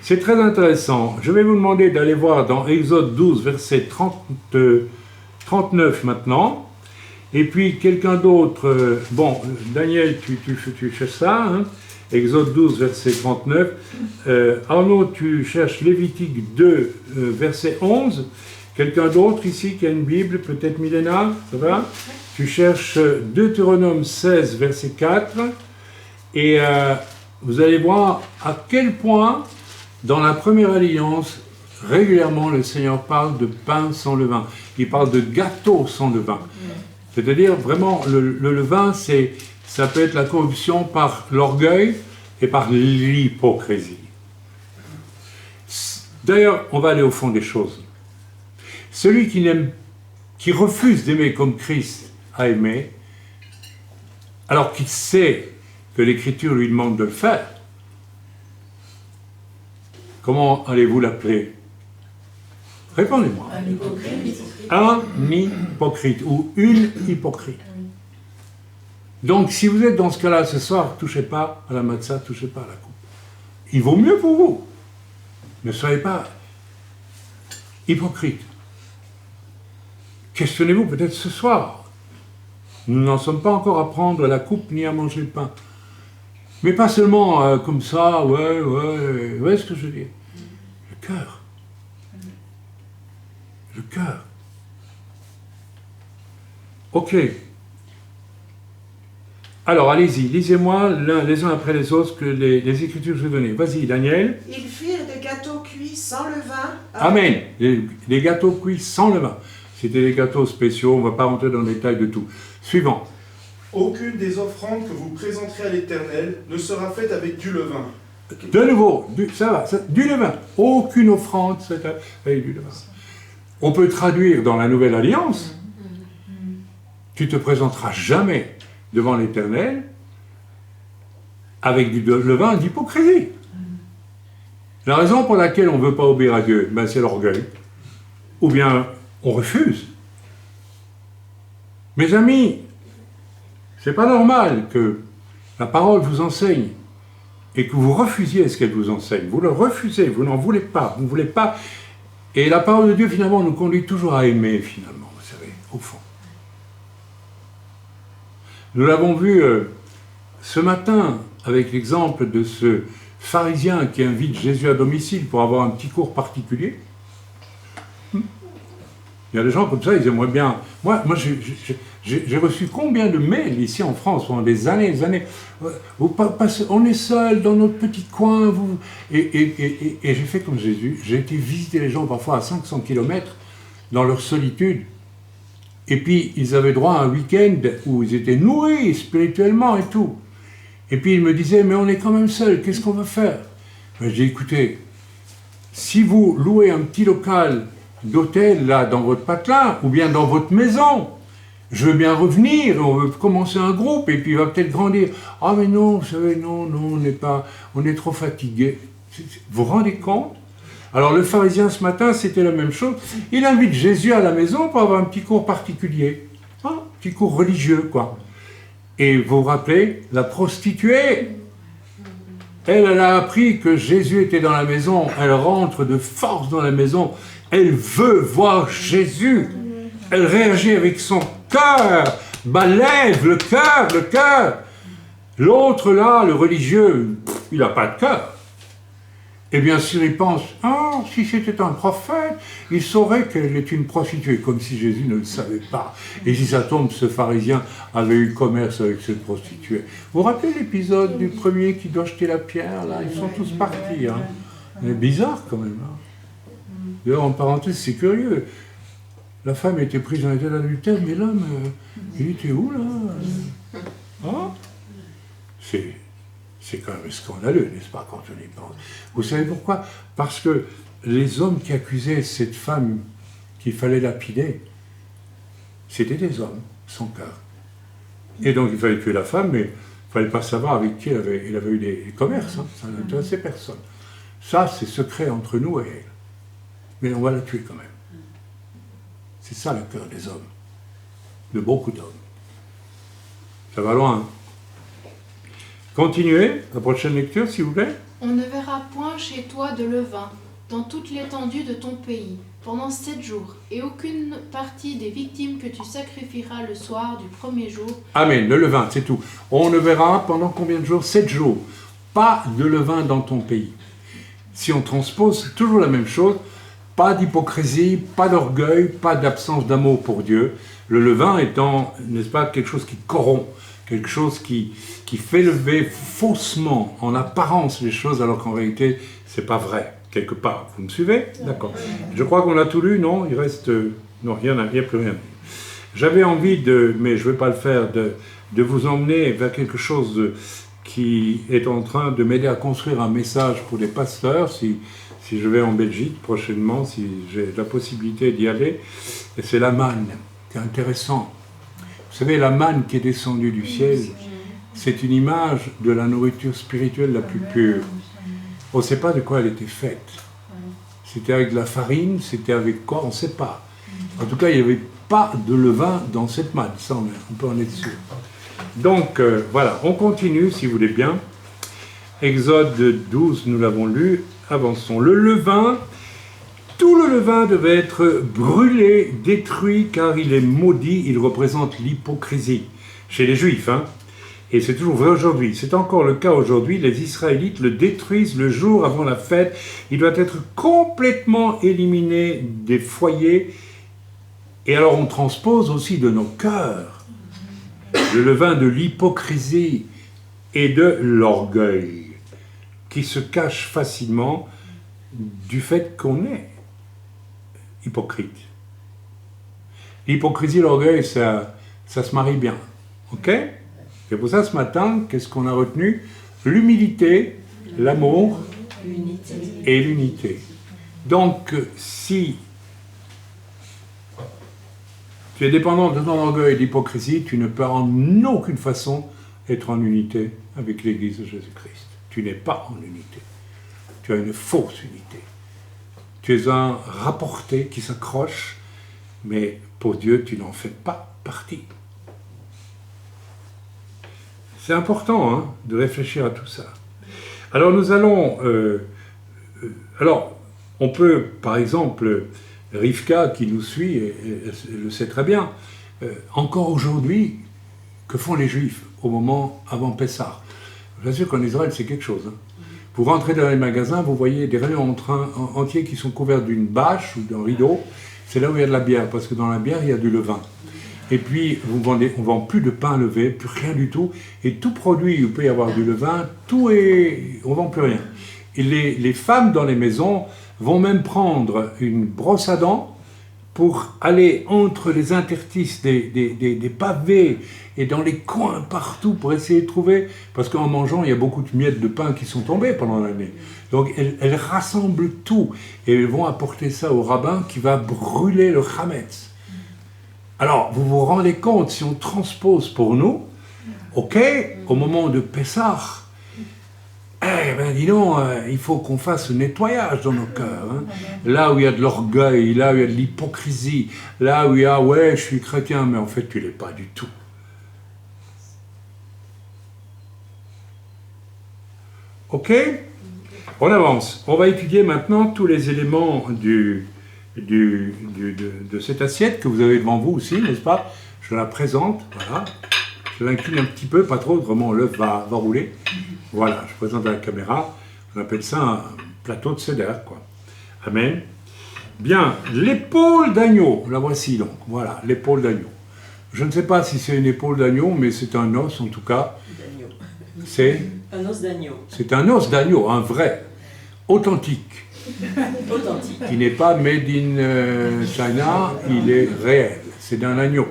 [SPEAKER 1] C'est très intéressant. Je vais vous demander d'aller voir dans Exode 12, verset 39 maintenant. Et puis quelqu'un d'autre, Daniel, tu cherches ça, hein? Exode 12, verset 39. Arnaud, tu cherches Lévitique 2, verset 11. Quelqu'un d'autre ici qui a une Bible, peut-être Milena, ça va? Tu cherches Deutéronome 16, verset 4. Et vous allez voir à quel point, dans la première alliance, régulièrement le Seigneur parle de pain sans levain. Il parle de gâteau sans levain. C'est-à-dire, vraiment, le levain, ça peut être la corruption par l'orgueil et par l'hypocrisie. D'ailleurs, on va aller au fond des choses. Celui qui refuse d'aimer comme Christ a aimé, alors qu'il sait que l'Écriture lui demande de le faire, comment allez-vous l'appeler? Répondez-moi.
[SPEAKER 3] Un hypocrite.
[SPEAKER 1] Un hypocrite ou une hypocrite. Donc, si vous êtes dans ce cas-là ce soir, touchez pas à la matzah, touchez pas à la coupe. Il vaut mieux pour vous. Ne soyez pas hypocrite. Questionnez-vous peut-être ce soir. Nous n'en sommes pas encore à prendre la coupe ni à manger le pain. Mais pas seulement comme ça, ouais, vous voyez ce que je veux dire? Le cœur. Le cœur. Ok. Alors, allez-y, lisez-moi les uns après les autres que les Écritures que je vais donner. Vas-y, Daniel.
[SPEAKER 4] Ils firent des gâteaux cuits sans levain.
[SPEAKER 1] Amen. Les gâteaux cuits sans levain. C'était des gâteaux spéciaux, on ne va pas rentrer dans le détail de tout. Suivant.
[SPEAKER 2] Aucune des offrandes que vous présenterez à l'Éternel ne sera faite avec du levain.
[SPEAKER 1] De nouveau, du levain. Aucune offrande avec du levain. On peut traduire dans la Nouvelle Alliance, tu te présenteras jamais devant l'Éternel avec du levain d'hypocrisie. La raison pour laquelle on ne veut pas obéir à Dieu, c'est l'orgueil. Ou bien on refuse. Mes amis, c'est pas normal que la parole vous enseigne et que vous refusiez ce qu'elle vous enseigne. Vous le refusez, vous n'en voulez pas, vous ne voulez pas. Et la parole de Dieu, finalement, nous conduit toujours à aimer, finalement, vous savez, au fond. Nous l'avons vu ce matin avec l'exemple de ce pharisien qui invite Jésus à domicile pour avoir un petit cours particulier. Il y a des gens comme ça, ils aimeraient bien... Moi j'ai reçu combien de mails ici en France pendant des années, on est seul dans notre petit coin, et j'ai fait comme Jésus, j'ai été visiter les gens parfois à 500 km dans leur solitude, et puis ils avaient droit à un week-end où ils étaient nourris spirituellement et tout. Et puis ils me disaient, mais on est quand même seul, qu'est-ce qu'on va faire? J'ai dit, écoutez, si vous louez un petit local d'hôtel là dans votre patelin, ou bien dans votre maison, Je veux bien revenir, on veut commencer un groupe, et puis il va peut-être grandir. Ah mais non, vous savez, non, on est trop fatigué. Vous vous rendez compte? Alors le pharisien ce matin, c'était la même chose. Il invite Jésus à la maison pour avoir un petit cours particulier. Un petit cours religieux, quoi. Et vous vous rappelez, la prostituée, elle a appris que Jésus était dans la maison. Elle rentre de force dans la maison. Elle veut voir Jésus. Elle réagit avec son cœur. Lève le cœur. L'autre là, le religieux, il n'a pas de cœur. Et bien sûr, il pense, si c'était un prophète, il saurait qu'elle est une prostituée, comme si Jésus ne le savait pas. Et si ça tombe, ce pharisien avait eu commerce avec cette prostituée. Vous vous rappelez l'épisode du premier qui doit jeter la pierre, là? Ils sont tous partis. Hein. C'est bizarre quand même. Hein. D'ailleurs, en parenthèse, c'est curieux. La femme était prise en état d'adultère, mais l'homme, il était où, là? Hein? C'est quand même scandaleux, n'est-ce pas, quand on y pense. Vous savez pourquoi? Parce que les hommes qui accusaient cette femme qu'il fallait lapider, c'était des hommes, son cœur. Et donc il fallait tuer la femme, mais il ne fallait pas savoir avec qui il avait eu des commerces. Hein. Ça n'intéressait personne. Ça, c'est secret entre nous et elle. Mais on va la tuer quand même. C'est ça le cœur des hommes. De beaucoup d'hommes. Ça va loin. Hein. Continuez, la prochaine lecture, s'il vous plaît.
[SPEAKER 5] On ne verra point chez toi de levain, dans toute l'étendue de ton pays, pendant 7 jours, et aucune partie des victimes que tu sacrifieras le soir du premier jour.
[SPEAKER 1] Amen, le levain, c'est tout. On ne verra pendant combien de jours? 7 jours. Pas de levain dans ton pays. Si on transpose, c'est toujours la même chose. Pas d'hypocrisie, pas d'orgueil, pas d'absence d'amour pour Dieu. Le levain étant, n'est-ce pas, quelque chose qui corrompt. Quelque chose qui fait lever faussement, en apparence, les choses, alors qu'en réalité, c'est pas vrai, quelque part. Vous me suivez? D'accord. Je crois qu'on a tout lu, non? Il reste... Non, il n'y a plus rien. J'avais envie mais je ne vais pas le faire, de vous emmener vers quelque chose qui est en train de m'aider à construire un message pour les pasteurs, si je vais en Belgique prochainement, si j'ai la possibilité d'y aller. Et c'est la manne. C'est intéressant. Vous savez, la manne qui est descendue du ciel, c'est une image de la nourriture spirituelle la plus pure. On ne sait pas de quoi elle était faite. C'était avec de la farine, c'était avec quoi, on ne sait pas. En tout cas, il n'y avait pas de levain dans cette manne, ça on peut en être sûr. Donc, voilà, on continue, si vous voulez bien. Exode 12, nous l'avons lu, avançons. Le levain... Tout le levain devait être brûlé, détruit, car il est maudit, il représente l'hypocrisie. Chez les Juifs, hein. Et c'est toujours vrai aujourd'hui. C'est encore le cas aujourd'hui. Les Israélites le détruisent le jour avant la fête. Il doit être complètement éliminé des foyers. Et alors on transpose aussi de nos cœurs le levain de l'hypocrisie et de l'orgueil, qui se cache facilement du fait qu'on est hypocrite. L'hypocrisie et l'orgueil, ça se marie bien. Ok? C'est pour ça, ce matin, qu'est-ce qu'on a retenu? L'humilité, l'amour et l'unité. Donc, si tu es dépendant de ton orgueil et de l'hypocrisie, tu ne peux en aucune façon être en unité avec l'Église de Jésus-Christ. Tu n'es pas en unité. Tu as une fausse unité. Tu es un rapporté qui s'accroche, mais pour Dieu, tu n'en fais pas partie. C'est important hein, de réfléchir à tout ça. Alors nous allons... alors, on peut, par exemple, Rivka qui nous suit, elle le sait très bien, encore aujourd'hui, que font les Juifs au moment avant Pessah? Je vous assure qu'en Israël, c'est quelque chose. Hein. Vous rentrez dans les magasins, vous voyez des rayons entiers qui sont couverts d'une bâche ou d'un rideau. C'est là où il y a de la bière, parce que dans la bière, il y a du levain. Et puis, on ne vend plus de pain levé, plus rien du tout. Et tout produit où il peut y avoir du levain, on ne vend plus rien. Et les femmes dans les maisons vont même prendre une brosse à dents pour aller entre les interstices des pavés et dans les coins partout pour essayer de trouver, parce qu'en mangeant, il y a beaucoup de miettes de pain qui sont tombées pendant l'année. Donc elles rassemblent tout et elles vont apporter ça au rabbin qui va brûler le chametz. Alors, vous vous rendez compte, si on transpose pour nous, ok, au moment de Pessah, eh ben dis donc, il faut qu'on fasse le nettoyage dans nos cœurs. Hein. Là où il y a de l'orgueil, là où il y a de l'hypocrisie, là où il y a, ouais, je suis chrétien, mais en fait, tu ne l'es pas du tout. Ok? On avance. On va étudier maintenant tous les éléments de cette assiette que vous avez devant vous aussi, n'est-ce pas? Je la présente, voilà. Je l'incline un petit peu, pas trop, vraiment l'œuf va rouler. Voilà, je présente à la caméra. On appelle ça un plateau de céder, quoi. Amen. Bien, l'épaule d'agneau, la voici donc. Voilà, l'épaule d'agneau. Je ne sais pas si c'est une épaule d'agneau, mais c'est un os en tout cas. C'est
[SPEAKER 6] un os d'agneau.
[SPEAKER 1] C'est un os d'agneau, un vrai, authentique.
[SPEAKER 6] Authentique.
[SPEAKER 1] Qui n'est pas made in China, il est réel. C'est d'un agneau.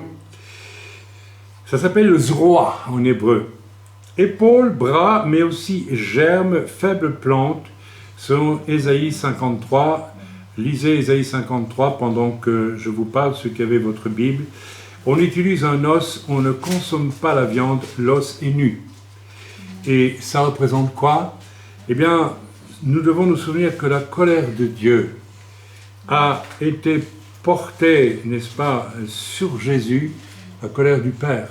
[SPEAKER 1] Ça s'appelle le zroa en hébreu. Épaule, bras, mais aussi germe, faible plante, selon Ésaïe 53. Lisez Ésaïe 53 pendant que je vous parle, ceux qui avaient votre Bible. On utilise un os, on ne consomme pas la viande, l'os est nu. Et ça représente quoi? Eh bien, nous devons nous souvenir que la colère de Dieu a été portée, n'est-ce pas, sur Jésus, la colère du Père,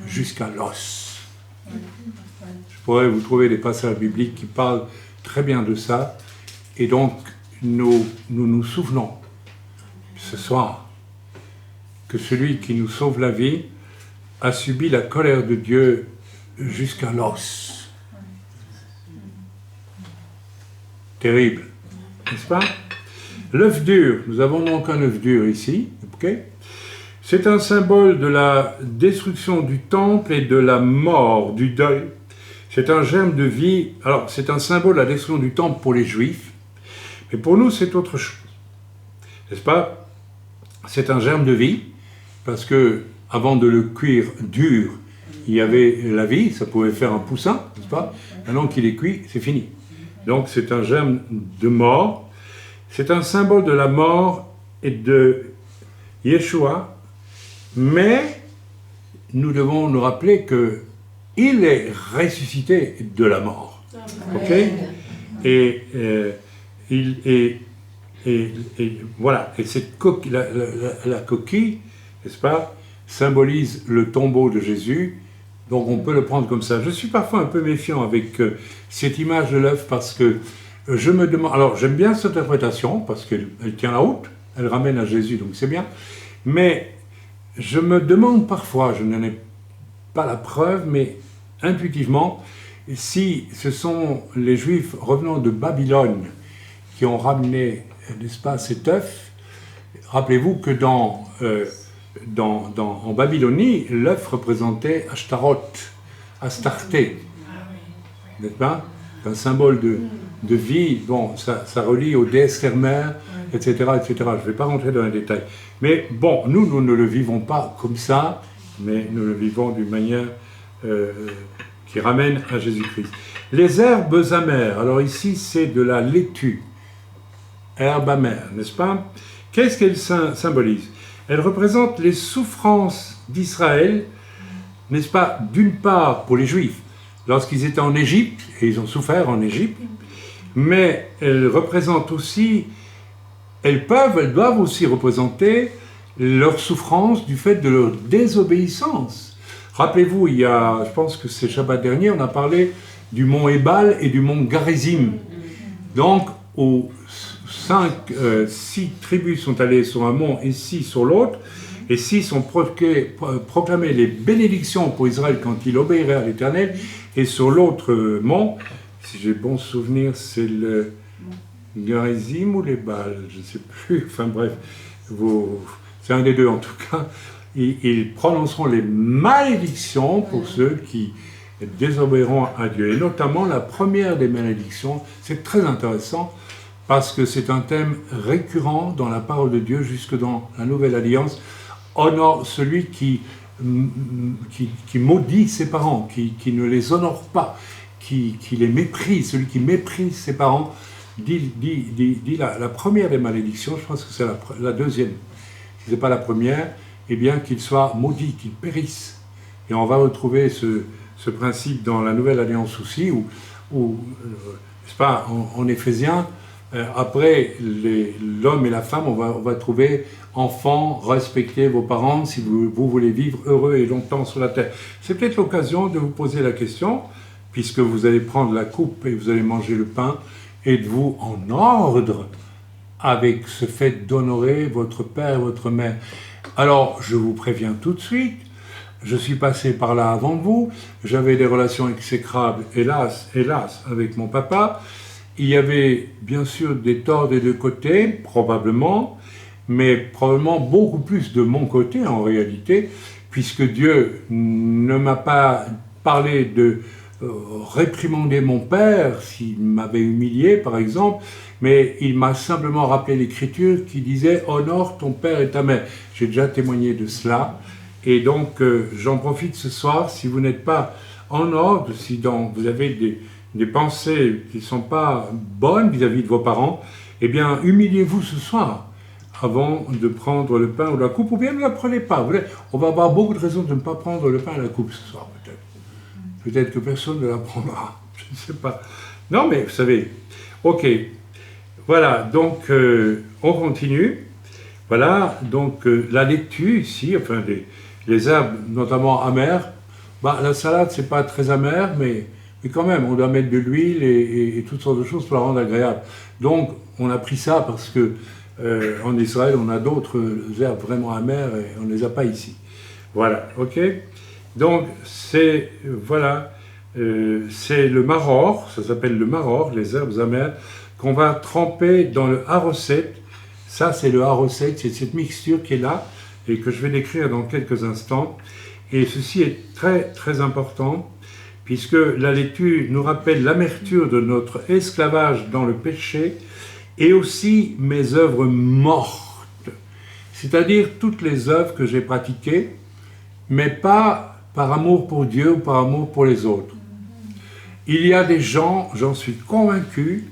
[SPEAKER 1] jusqu'à l'os. Je pourrais vous trouver des passages bibliques qui parlent très bien de ça. Et donc, nous souvenons ce soir que celui qui nous sauve la vie a subi la colère de Dieu jusqu'à l'os. Terrible, n'est-ce pas? L'œuf dur, nous avons donc un œuf dur ici, ok? C'est un symbole de la destruction du temple et de la mort, du deuil. C'est un germe de vie. Alors, c'est un symbole de la destruction du temple pour les Juifs, mais pour nous, c'est autre chose. N'est-ce pas? C'est un germe de vie, parce que avant de le cuire dur, il y avait la vie, ça pouvait faire un poussin, n'est-ce pas? Maintenant qu'il est cuit, c'est fini. Donc, c'est un germe de mort. C'est un symbole de la mort et de Yeshua, mais nous devons nous rappeler que il est ressuscité de la mort. Ok? Et voilà. Et cette coquille, la coquille, n'est-ce pas, symbolise le tombeau de Jésus. Donc on peut le prendre comme ça. Je suis parfois un peu méfiant avec cette image de l'œuf parce que je me demande. Alors j'aime bien cette interprétation parce qu'elle tient la route, elle ramène à Jésus, donc c'est bien. Mais je me demande parfois, je n'en ai pas la preuve, mais intuitivement, si ce sont les Juifs revenant de Babylone qui ont ramené, n'est-ce pas, cet œuf. Rappelez-vous que en Babylonie, l'œuf représentait Ashtaroth, Astarté, n'est-ce pas? Un symbole de vie, bon, ça relie aux déesses ternaires, etc., etc. Je ne vais pas rentrer dans les détails. Mais bon, nous ne le vivons pas comme ça, mais nous le vivons d'une manière qui ramène à Jésus-Christ. Les herbes amères, alors ici c'est de la laitue, herbe amère, n'est-ce pas? Qu'est-ce qu'elle symbolise? Elle représente les souffrances d'Israël, n'est-ce pas, d'une part pour les Juifs, lorsqu'ils étaient en Égypte, et ils ont souffert en Égypte, mais elle représente aussi, elles doivent aussi représenter leur souffrance du fait de leur désobéissance. Rappelez-vous, il y a, je pense que c'est Shabbat dernier, on a parlé du mont Ebal et du mont Garizim. Donc, où 6 tribus sont allées sur un mont et 6 sur l'autre, et 6 ont proclamé les bénédictions pour Israël quand il obéirait à l'Éternel, et sur l'autre mont, si j'ai bon souvenir, c'est le Garizim ou l'Ebal, je ne sais plus, enfin bref, c'est un des deux en tout cas. Ils prononceront les malédictions pour ceux qui désobéiront à Dieu. Et notamment la première des malédictions, c'est très intéressant parce que c'est un thème récurrent dans la parole de Dieu jusque dans la Nouvelle Alliance. Honore celui qui maudit ses parents, qui ne les honore pas, qui les méprise, celui qui méprise ses parents, dit la première des malédictions, je pense que c'est la deuxième, si ce n'est pas la première, eh bien qu'il soit maudit, qu'il périsse. Et on va retrouver ce principe dans la Nouvelle Alliance aussi, où n'est-ce pas, en Éphésiens, après l'homme et la femme, on va trouver enfants, respectez vos parents si vous voulez vivre heureux et longtemps sur la terre. C'est peut-être l'occasion de vous poser la question, puisque vous allez prendre la coupe et vous allez manger le pain, êtes-vous en ordre avec ce fait d'honorer votre père et votre mère? Alors, je vous préviens tout de suite, je suis passé par là avant vous, j'avais des relations exécrables, hélas, avec mon papa. Il y avait bien sûr des torts des deux côtés, probablement, mais probablement beaucoup plus de mon côté en réalité, puisque Dieu ne m'a pas parlé de réprimander mon père s'il m'avait humilié, par exemple, mais il m'a simplement rappelé l'Écriture qui disait « Honore ton père et ta mère ». J'ai déjà témoigné de cela, et donc j'en profite ce soir, si vous n'êtes pas en ordre, si vous avez des pensées qui ne sont pas bonnes vis-à-vis de vos parents, eh bien, humiliez-vous ce soir avant de prendre le pain ou la coupe, ou bien ne la prenez pas. On va avoir beaucoup de raisons de ne pas prendre le pain et la coupe ce soir, peut-être. Peut-être que personne ne la prendra, je ne sais pas. Non, mais vous savez, ok. Voilà, donc on continue. Voilà, donc la laitue ici, enfin les herbes notamment amères, la salade c'est pas très amer, mais quand même, on doit mettre de l'huile et toutes sortes de choses pour la rendre agréable. Donc, on a pris ça parce que en Israël, on a d'autres herbes vraiment amères et on ne les a pas ici. Voilà, ok. Donc, c'est le maror, ça s'appelle le maror, les herbes amères, qu'on va tremper dans le haroset. Ça, c'est le haroset, c'est cette mixture qui est là et que je vais décrire dans quelques instants. Et ceci est très, très important, puisque la laitue nous rappelle l'amertume de notre esclavage dans le péché et aussi mes œuvres mortes, c'est-à-dire toutes les œuvres que j'ai pratiquées, mais pas par amour pour Dieu ou par amour pour les autres. Il y a des gens, j'en suis convaincu,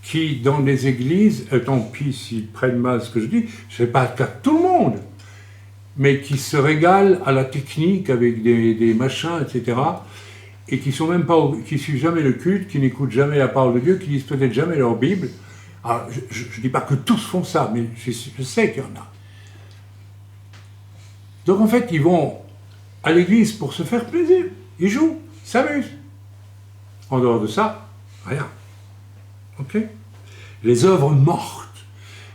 [SPEAKER 1] qui dans des églises, et tant pis s'ils prennent mal ce que je dis, ce n'est pas le cas de tout le monde, mais qui se régalent à la technique avec des machins, etc., et qui suivent jamais le culte, qui n'écoutent jamais la parole de Dieu, qui lisent peut-être jamais leur Bible. Alors, je ne dis pas que tous font ça, mais je sais qu'il y en a. Donc en fait, ils vont à l'église pour se faire plaisir. Ils jouent, s'amusent. En dehors de ça, rien. Ok ? Les œuvres mortes,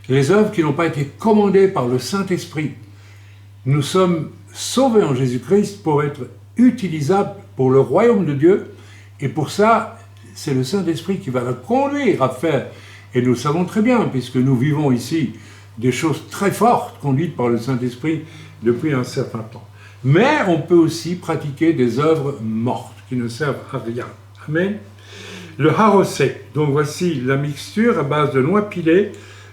[SPEAKER 1] les œuvres qui n'ont pas été commandées par le Saint-Esprit. Nous sommes sauvés en Jésus-Christ pour être utilisables pour le royaume de Dieu, et pour ça, c'est le Saint-Esprit qui va le conduire à faire. Et nous le savons très bien, puisque nous vivons ici des choses très fortes conduites par le Saint-Esprit depuis un certain temps. Mais on peut aussi pratiquer des œuvres mortes qui ne servent à rien. Amen. Le haroset, donc voici la mixture à base de noix pilées,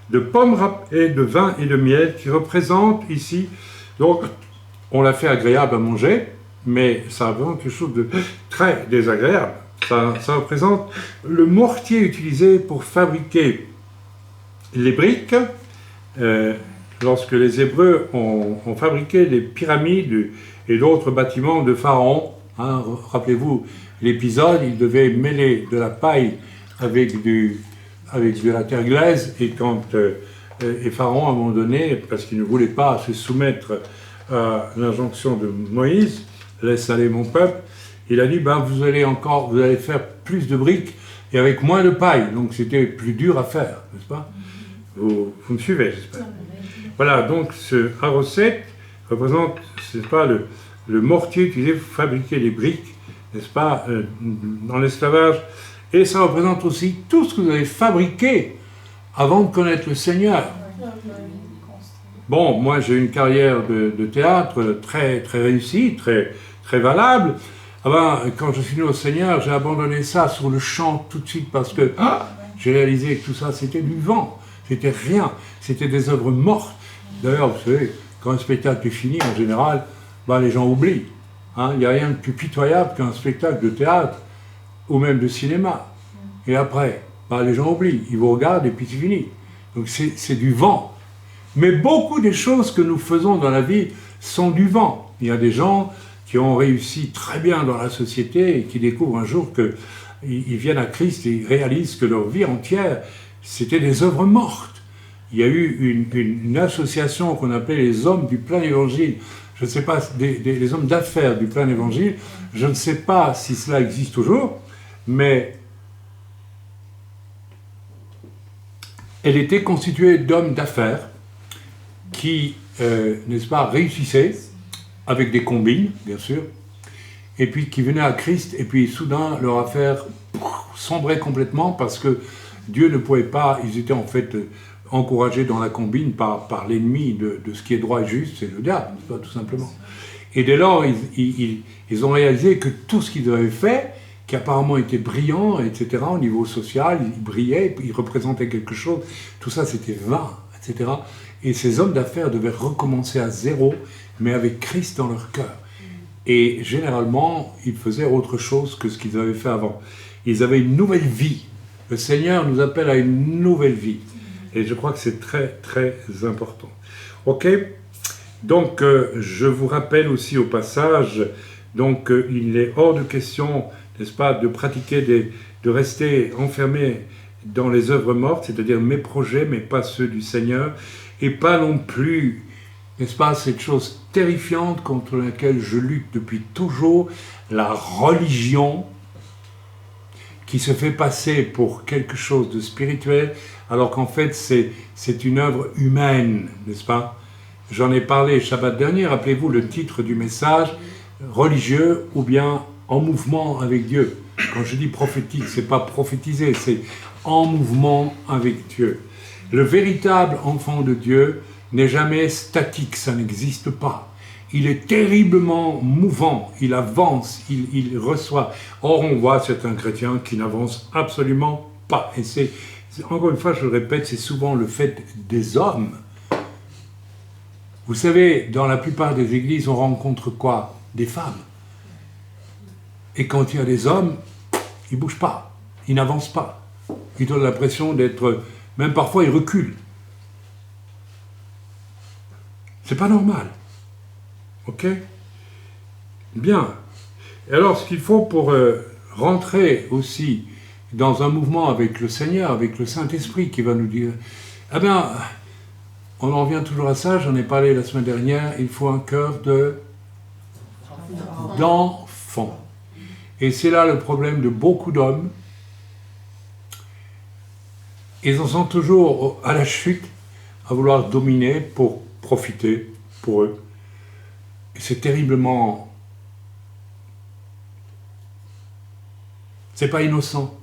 [SPEAKER 1] de pommes râpées, de vin et de miel, qui représente ici, donc on l'a fait agréable à manger, mais ça représente quelque chose de très désagréable. Ça représente le mortier utilisé pour fabriquer les briques. Lorsque les Hébreux ont fabriqué les pyramides et d'autres bâtiments de Pharaon, hein, rappelez-vous l'épisode, ils devaient mêler de la paille avec de la terre glaise, et quand Pharaon, à un moment donné, parce qu'il ne voulait pas se soumettre à l'injonction de Moïse, laisse aller mon peuple, il a dit, vous allez faire plus de briques et avec moins de paille, donc c'était plus dur à faire, n'est-ce pas? Vous me suivez, j'espère. Voilà, donc ce haroset représente, c'est pas le mortier utilisé pour fabriquer les briques, n'est-ce pas, dans l'esclavage, et ça représente aussi tout ce que vous avez fabriqué avant de connaître le Seigneur. Bon, moi j'ai une carrière de théâtre très, très réussie, très, très valable. Quand je suis venu au Seigneur, j'ai abandonné ça sur le champ tout de suite parce que j'ai réalisé que tout ça c'était du vent, c'était rien, c'était des œuvres mortes. D'ailleurs, vous savez, quand un spectacle est fini, en général, les gens oublient. Il n'y a rien de plus pitoyable qu'un spectacle de théâtre ou même de cinéma. Et après, les gens oublient, ils vous regardent et puis c'est fini. Donc c'est du vent. Mais beaucoup des choses que nous faisons dans la vie, sont du vent. Il y a des gens qui ont réussi très bien dans la société et qui découvrent un jour qu'ils viennent à Christ et réalisent que leur vie entière, c'était des œuvres mortes. Il y a eu une association qu'on appelait les hommes du plein évangile. Je ne sais pas, les hommes d'affaires du plein évangile. Je ne sais pas si cela existe toujours, mais elle était constituée d'hommes d'affaires qui, n'est-ce pas, réussissaient avec des combines, bien sûr, et puis qui venaient à Christ, et puis soudain, leur affaire sombrait complètement parce que Dieu ne pouvait pas, ils étaient en fait encouragés dans la combine par l'ennemi de ce qui est droit et juste, c'est le diable, tout simplement. Et dès lors, ils ont réalisé que tout ce qu'ils avaient fait, qui apparemment était brillant, etc., au niveau social, ils brillaient, ils représentaient quelque chose, tout ça c'était vain, etc. Et ces hommes d'affaires devaient recommencer à zéro, mais avec Christ dans leur cœur. Et généralement, ils faisaient autre chose que ce qu'ils avaient fait avant. Ils avaient une nouvelle vie. Le Seigneur nous appelle à une nouvelle vie. Et je crois que c'est très, très important. Ok ? Donc, je vous rappelle aussi au passage, donc, il est hors de question, n'est-ce pas, de pratiquer, de rester enfermé dans les œuvres mortes, c'est-à-dire mes projets, mais pas ceux du Seigneur, et pas non plus, n'est-ce pas, cette chose terrifiante contre laquelle je lutte depuis toujours, la religion, qui se fait passer pour quelque chose de spirituel, alors qu'en fait c'est une œuvre humaine, n'est-ce pas? J'en ai parlé Shabbat dernier, rappelez-vous le titre du message, religieux ou bien en mouvement avec Dieu. Quand je dis prophétique, c'est pas prophétiser, c'est en mouvement avec Dieu. Le véritable enfant de Dieu n'est jamais statique, ça n'existe pas. Il est terriblement mouvant, il avance, il reçoit. Or, on voit certains chrétiens qui n'avancent absolument pas. Et c'est, encore une fois, je le répète, c'est souvent le fait des hommes. Vous savez, dans la plupart des églises, on rencontre quoi? Des femmes. Et quand il y a des hommes, ils ne bougent pas, ils n'avancent pas. Ils donnent l'impression d'être... Même parfois, ils reculent. C'est pas normal. Ok? Bien. Et alors, ce qu'il faut pour rentrer aussi dans un mouvement avec le Seigneur, avec le Saint-Esprit qui va nous dire, eh bien, on en revient toujours à ça, j'en ai parlé la semaine dernière, il faut un cœur d'enfant. Et c'est là le problème de beaucoup d'hommes. Ils en sont toujours à la chute, à vouloir dominer pour profiter pour eux. Et c'est terriblement... C'est pas innocent.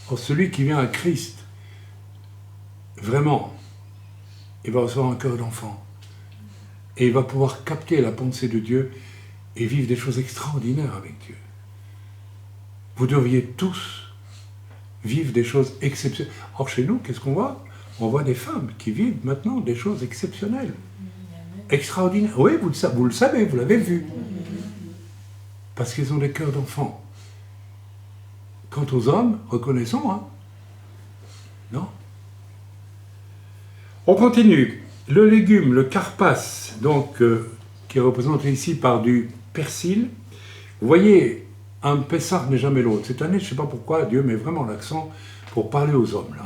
[SPEAKER 1] Or, celui qui vient à Christ, vraiment, il va recevoir un cœur d'enfant. Et il va pouvoir capter la pensée de Dieu et vivre des choses extraordinaires avec Dieu. Vous devriez tous vivre des choses exceptionnelles. Or, chez nous, qu'est-ce qu'on voit? On voit des femmes qui vivent maintenant des choses exceptionnelles. Extraordinaires. Oui, vous le savez, vous l'avez vu. Parce qu'ils ont des cœurs d'enfants. Quant aux hommes, reconnaissons, hein? Non? On continue. Le légume, le karpas, donc, qui est représenté ici par du persil. Vous voyez, un Pessah n'est jamais l'autre. Cette année, je ne sais pas pourquoi, Dieu met vraiment l'accent pour parler aux hommes, là.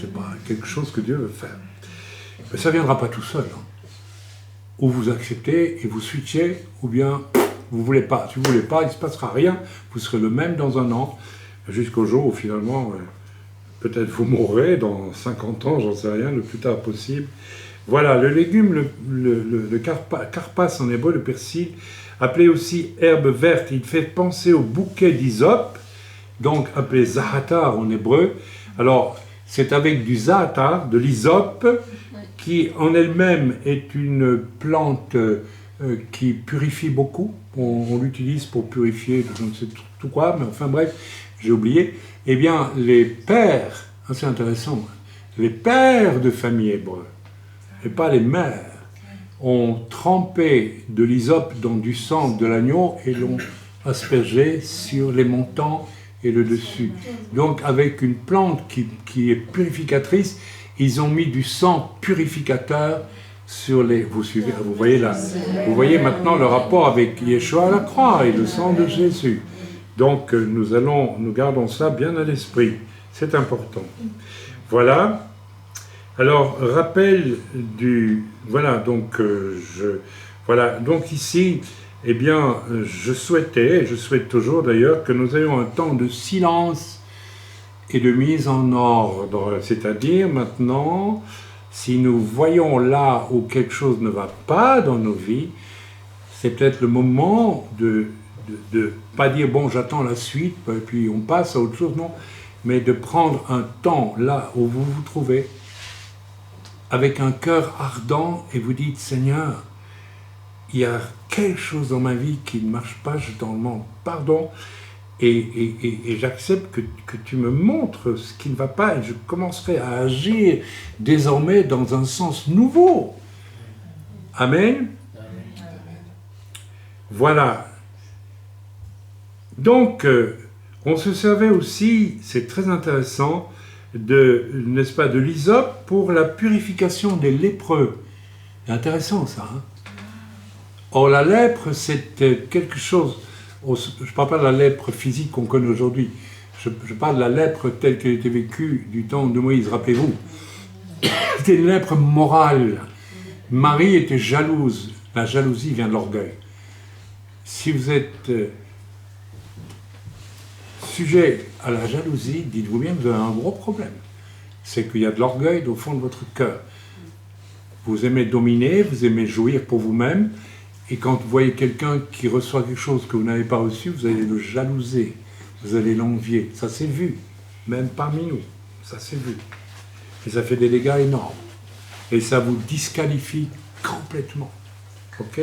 [SPEAKER 1] C'est pas quelque chose que Dieu veut faire. Mais ça ne viendra pas tout seul. Hein. Ou vous acceptez et vous switchez, ou bien vous ne voulez pas. Si vous ne voulez pas, il ne se passera rien. Vous serez le même dans un an, jusqu'au jour où finalement, peut-être vous mourrez dans 50 ans, j'en sais rien, le plus tard possible. Voilà, le légume, le karpas en hébreu, le persil, appelé aussi herbe verte, il fait penser au bouquet d'hysope, donc appelé zahatar en hébreu. Alors, c'est avec du zahatar, de l'hysope, qui en elle-même est une plante qui purifie beaucoup. On l'utilise pour purifier, je ne sais tout quoi, mais enfin bref, j'ai oublié. Eh bien, les pères, c'est intéressant, les pères de famille hébreux, et pas les mères, ont trempé de l'hysope dans du sang de l'agneau et l'ont aspergé sur les montants et le dessus. Donc, avec une plante qui est purificatrice, ils ont mis du sang purificateur sur les... Vous suivez, vous voyez là, vous voyez maintenant le rapport avec Yeshua à la croix et le sang de Jésus. Donc nous gardons ça bien à l'esprit. C'est important. Voilà. Alors, rappel du... Voilà, donc voilà, donc ici, eh bien, je souhaitais, et je souhaite toujours d'ailleurs, que nous ayons un temps de silence et de mise en ordre. C'est-à-dire, maintenant, si nous voyons là où quelque chose ne va pas dans nos vies, c'est peut-être le moment de pas dire, bon, j'attends la suite, et puis on passe à autre chose, non, mais de prendre un temps là où vous vous trouvez, avec un cœur ardent, et vous dites, Seigneur, il y a quelque chose dans ma vie qui ne marche pas, je t'en demande pardon, et j'accepte que tu me montres ce qui ne va pas, et je commencerai à agir désormais dans un sens nouveau. Amen. Voilà. Donc, on se servait aussi, c'est très intéressant, n'est-ce pas, de l'hysope pour la purification des lépreux. C'est intéressant ça. Hein? Or, la lèpre, c'est quelque chose, je ne parle pas de la lèpre physique qu'on connaît aujourd'hui, je parle de la lèpre telle qu'elle était vécue du temps de Moïse, rappelez-vous. C'était une lèpre morale. Marie était jalouse. La jalousie vient de l'orgueil. Si vous êtes sujet à la jalousie, dites-vous bien que vous avez un gros problème. C'est qu'il y a de l'orgueil au fond de votre cœur. Vous aimez dominer, vous aimez jouir pour vous-même, et quand vous voyez quelqu'un qui reçoit quelque chose que vous n'avez pas reçu, vous allez le jalouser, vous allez l'envier. Ça s'est vu, même parmi nous, ça s'est vu. Et ça fait des dégâts énormes. Et ça vous disqualifie complètement. Ok ?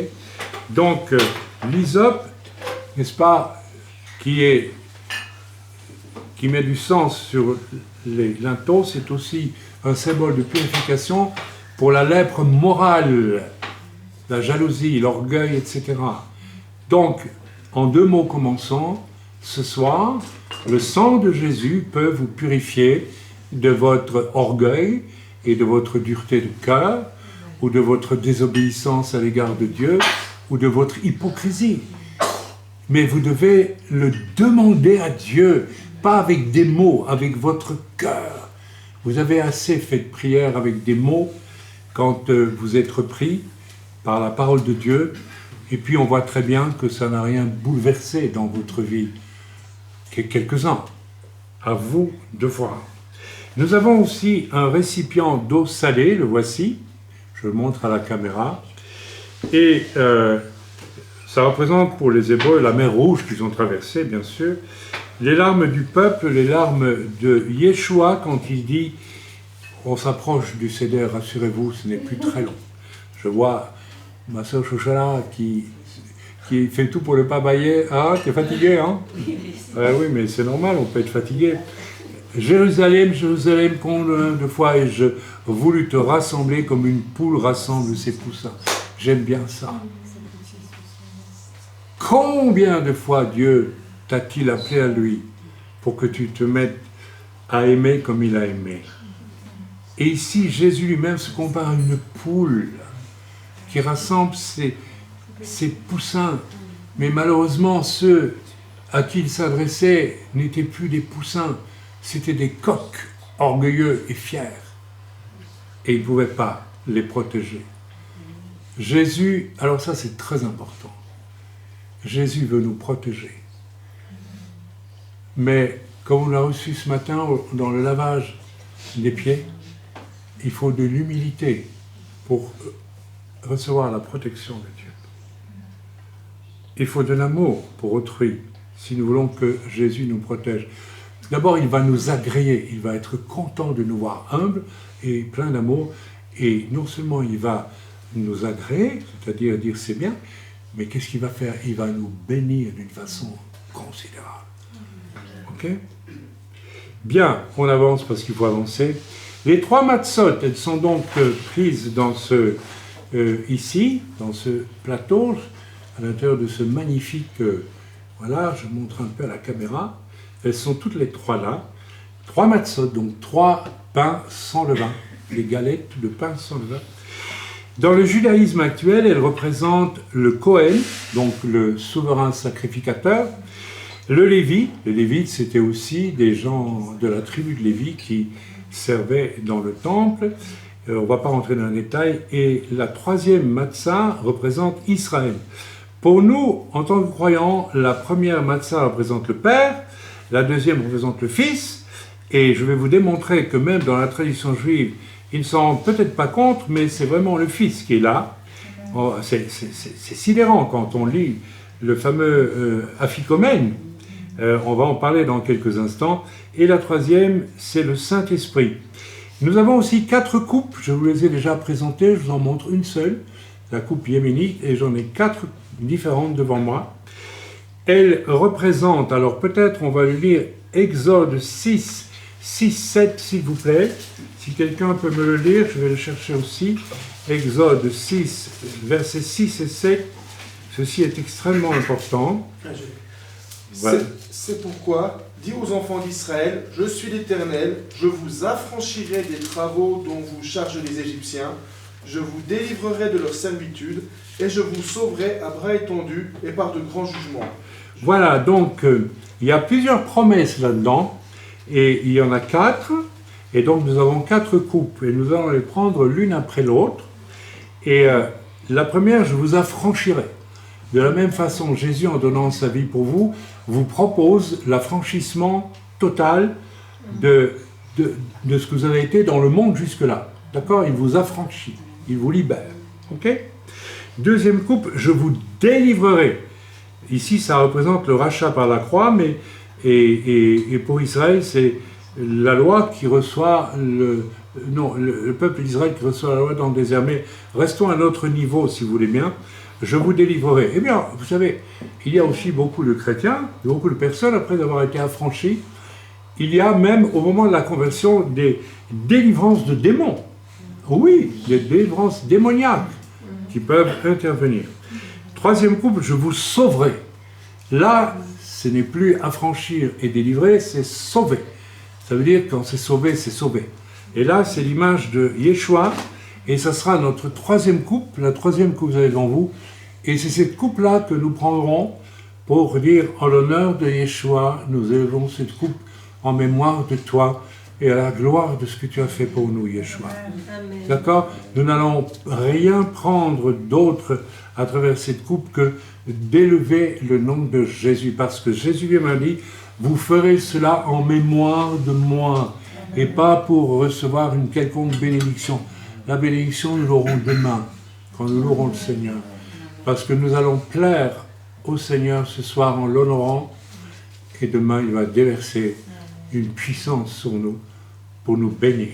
[SPEAKER 1] Donc, l'hysope, n'est-ce pas, qui met du sens sur les linteaux, c'est aussi un symbole de purification pour la lèpre morale, la jalousie, l'orgueil, etc. Donc, en deux mots commençons, ce soir, le sang de Jésus peut vous purifier de votre orgueil et de votre dureté de cœur, ou de votre désobéissance à l'égard de Dieu, ou de votre hypocrisie. Mais vous devez le demander à Dieu, pas avec des mots, avec votre cœur. Vous avez assez fait de prière avec des mots quand vous êtes repris par la parole de Dieu, et puis on voit très bien que ça n'a rien bouleversé dans votre vie. Quelques-uns. À vous de voir. Nous avons aussi un récipient d'eau salée, le voici. Je le montre à la caméra. Et ça représente pour les Hébreux la mer Rouge qu'ils ont traversée, bien sûr. Les larmes du peuple, les larmes de Yeshua, quand il dit « On s'approche du Seder, rassurez-vous, ce n'est plus très long ». Je vois ma sœur Shoshana qui fait tout pour ne pas bailler. Ah, t'es fatigué, hein? Oui, mais c'est normal, on peut être fatigué. Jérusalem, Jérusalem, combien de fois ai-je voulu te rassembler comme une poule rassemble ses poussins. J'aime bien ça. Combien de fois Dieu t'a-t-il appelé à lui pour que tu te mettes à aimer comme il a aimé? Et ici, Jésus lui-même se compare à une poule qui rassemble ses poussins. Mais malheureusement, ceux à qui il s'adressait n'étaient plus des poussins, c'étaient des coqs orgueilleux et fiers. Et il ne pouvait pas les protéger. Jésus, alors ça c'est très important, Jésus veut nous protéger. Mais comme on l'a reçu ce matin dans le lavage des pieds, il faut de l'humilité pour recevoir la protection de Dieu. Il faut de l'amour pour autrui, si nous voulons que Jésus nous protège. D'abord, il va nous agréer, il va être content de nous voir humbles et plein d'amour, et non seulement il va nous agréer, c'est-à-dire dire c'est bien, mais qu'est-ce qu'il va faire? Il va nous bénir d'une façon considérable. Ok? Bien, on avance parce qu'il faut avancer. Les 3 matzot, elles sont donc prises dans ici, dans ce plateau, à l'intérieur de ce magnifique, voilà, je montre un peu à la caméra, elles sont toutes les 3 là, 3 matzot, donc 3 pains sans levain, les galettes de pain sans levain. Dans le judaïsme actuel, elle représente le Kohen, donc le souverain sacrificateur, le Lévite, c'était aussi des gens de la tribu de Lévi qui servaient dans le temple. On ne va pas rentrer dans les détails. Et la troisième matzah représente Israël. Pour nous, en tant que croyants, la première matzah représente le Père, la deuxième représente le Fils, et je vais vous démontrer que même dans la tradition juive, ils ne s'en rendent peut-être pas compte, mais c'est vraiment le Fils qui est là. Oh, c'est sidérant quand on lit le fameux Aphicomène. On va en parler dans quelques instants. Et la troisième, c'est le Saint-Esprit. Nous avons aussi 4 coupes, je vous les ai déjà présentées, je vous en montre une seule, la coupe yéménite, et j'en ai 4 différentes devant moi. Elle représente, alors peut-être on va le lire, Exode 6, 7 s'il vous plaît. Si quelqu'un peut me le lire, je vais le chercher aussi. Exode 6, versets 6 et 7. Ceci est extrêmement important.
[SPEAKER 2] Voilà. C'est pourquoi, dis aux enfants d'Israël, je suis l'Éternel, je vous affranchirai des travaux dont vous chargent les Égyptiens, je vous délivrerai de leur servitude, et je vous sauverai à bras étendus et par de grands jugements.
[SPEAKER 1] Voilà, donc il y a plusieurs promesses là-dedans, et il y en a 4, et donc nous avons 4 coupes, et nous allons les prendre l'une après l'autre. Et la première, je vous affranchirai. De la même façon, Jésus, en donnant sa vie pour vous, vous propose l'affranchissement total de ce que vous avez été dans le monde jusque-là. D'accord? Il vous affranchit, il vous libère. Ok? Deuxième coupe, je vous délivrerai. Ici, ça représente le rachat par la croix, mais et pour Israël, c'est la loi qui reçoit le peuple d'Israël qui reçoit la loi dans le désert. Mais restons à un autre niveau, si vous voulez bien. Je vous délivrerai. Eh bien, vous savez, il y a aussi beaucoup de chrétiens, beaucoup de personnes, après avoir été affranchis, il y a même, au moment de la conversion, des délivrances de démons. Oui, des délivrances démoniaques qui peuvent intervenir. Troisième couple, je vous sauverai. Là, ce n'est plus affranchir et délivrer, c'est sauver. Ça veut dire que quand c'est sauvé, c'est sauvé. Et là, c'est l'image de Yeshua, et ça sera notre troisième coupe, la troisième coupe que vous avez devant vous. Et c'est cette coupe-là que nous prendrons pour dire, en l'honneur de Yeshua, nous élevons cette coupe en mémoire de toi et à la gloire de ce que tu as fait pour nous, Yeshua. D'accord? Nous n'allons rien prendre d'autre à travers cette coupe que d'élever le nom de Jésus. Parce que Jésus lui m'a dit, vous ferez cela en mémoire de moi et pas pour recevoir une quelconque bénédiction. La bénédiction, nous l'aurons demain, quand nous louerons le Seigneur. Parce que nous allons plaire au Seigneur ce soir en l'honorant, et demain il va déverser une puissance sur nous pour nous bénir.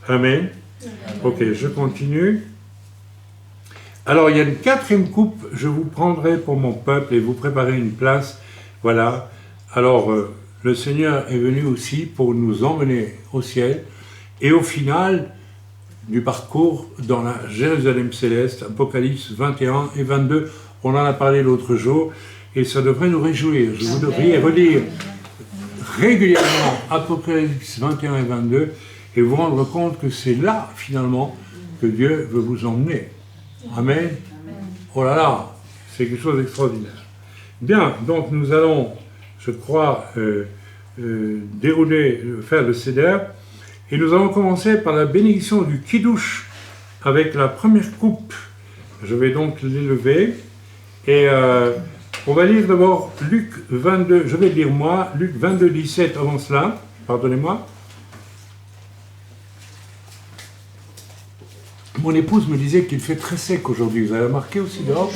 [SPEAKER 1] Amen. Ok, je continue. Alors il y a une quatrième coupe, je vous prendrai pour mon peuple et vous préparer une place. Voilà. Alors le Seigneur est venu aussi pour nous emmener au ciel, et au final du parcours dans la Jérusalem céleste, Apocalypse 21 et 22, on en a parlé l'autre jour, et ça devrait nous réjouir. Je vous devrais relire régulièrement Apocalypse 21 et 22, et vous rendre compte que c'est là, finalement, que Dieu veut vous emmener. Amen. Oh là là, c'est quelque chose d'extraordinaire. Bien, donc nous allons, je crois, faire le Seder. Et nous allons commencer par la bénédiction du Kiddush avec la première coupe. Je vais donc l'élever. Et on va lire d'abord Luc 22, je vais lire moi, Luc 22, 17 avant cela. Pardonnez-moi. Mon épouse me disait qu'il fait très sec aujourd'hui. Vous avez remarqué aussi dehors?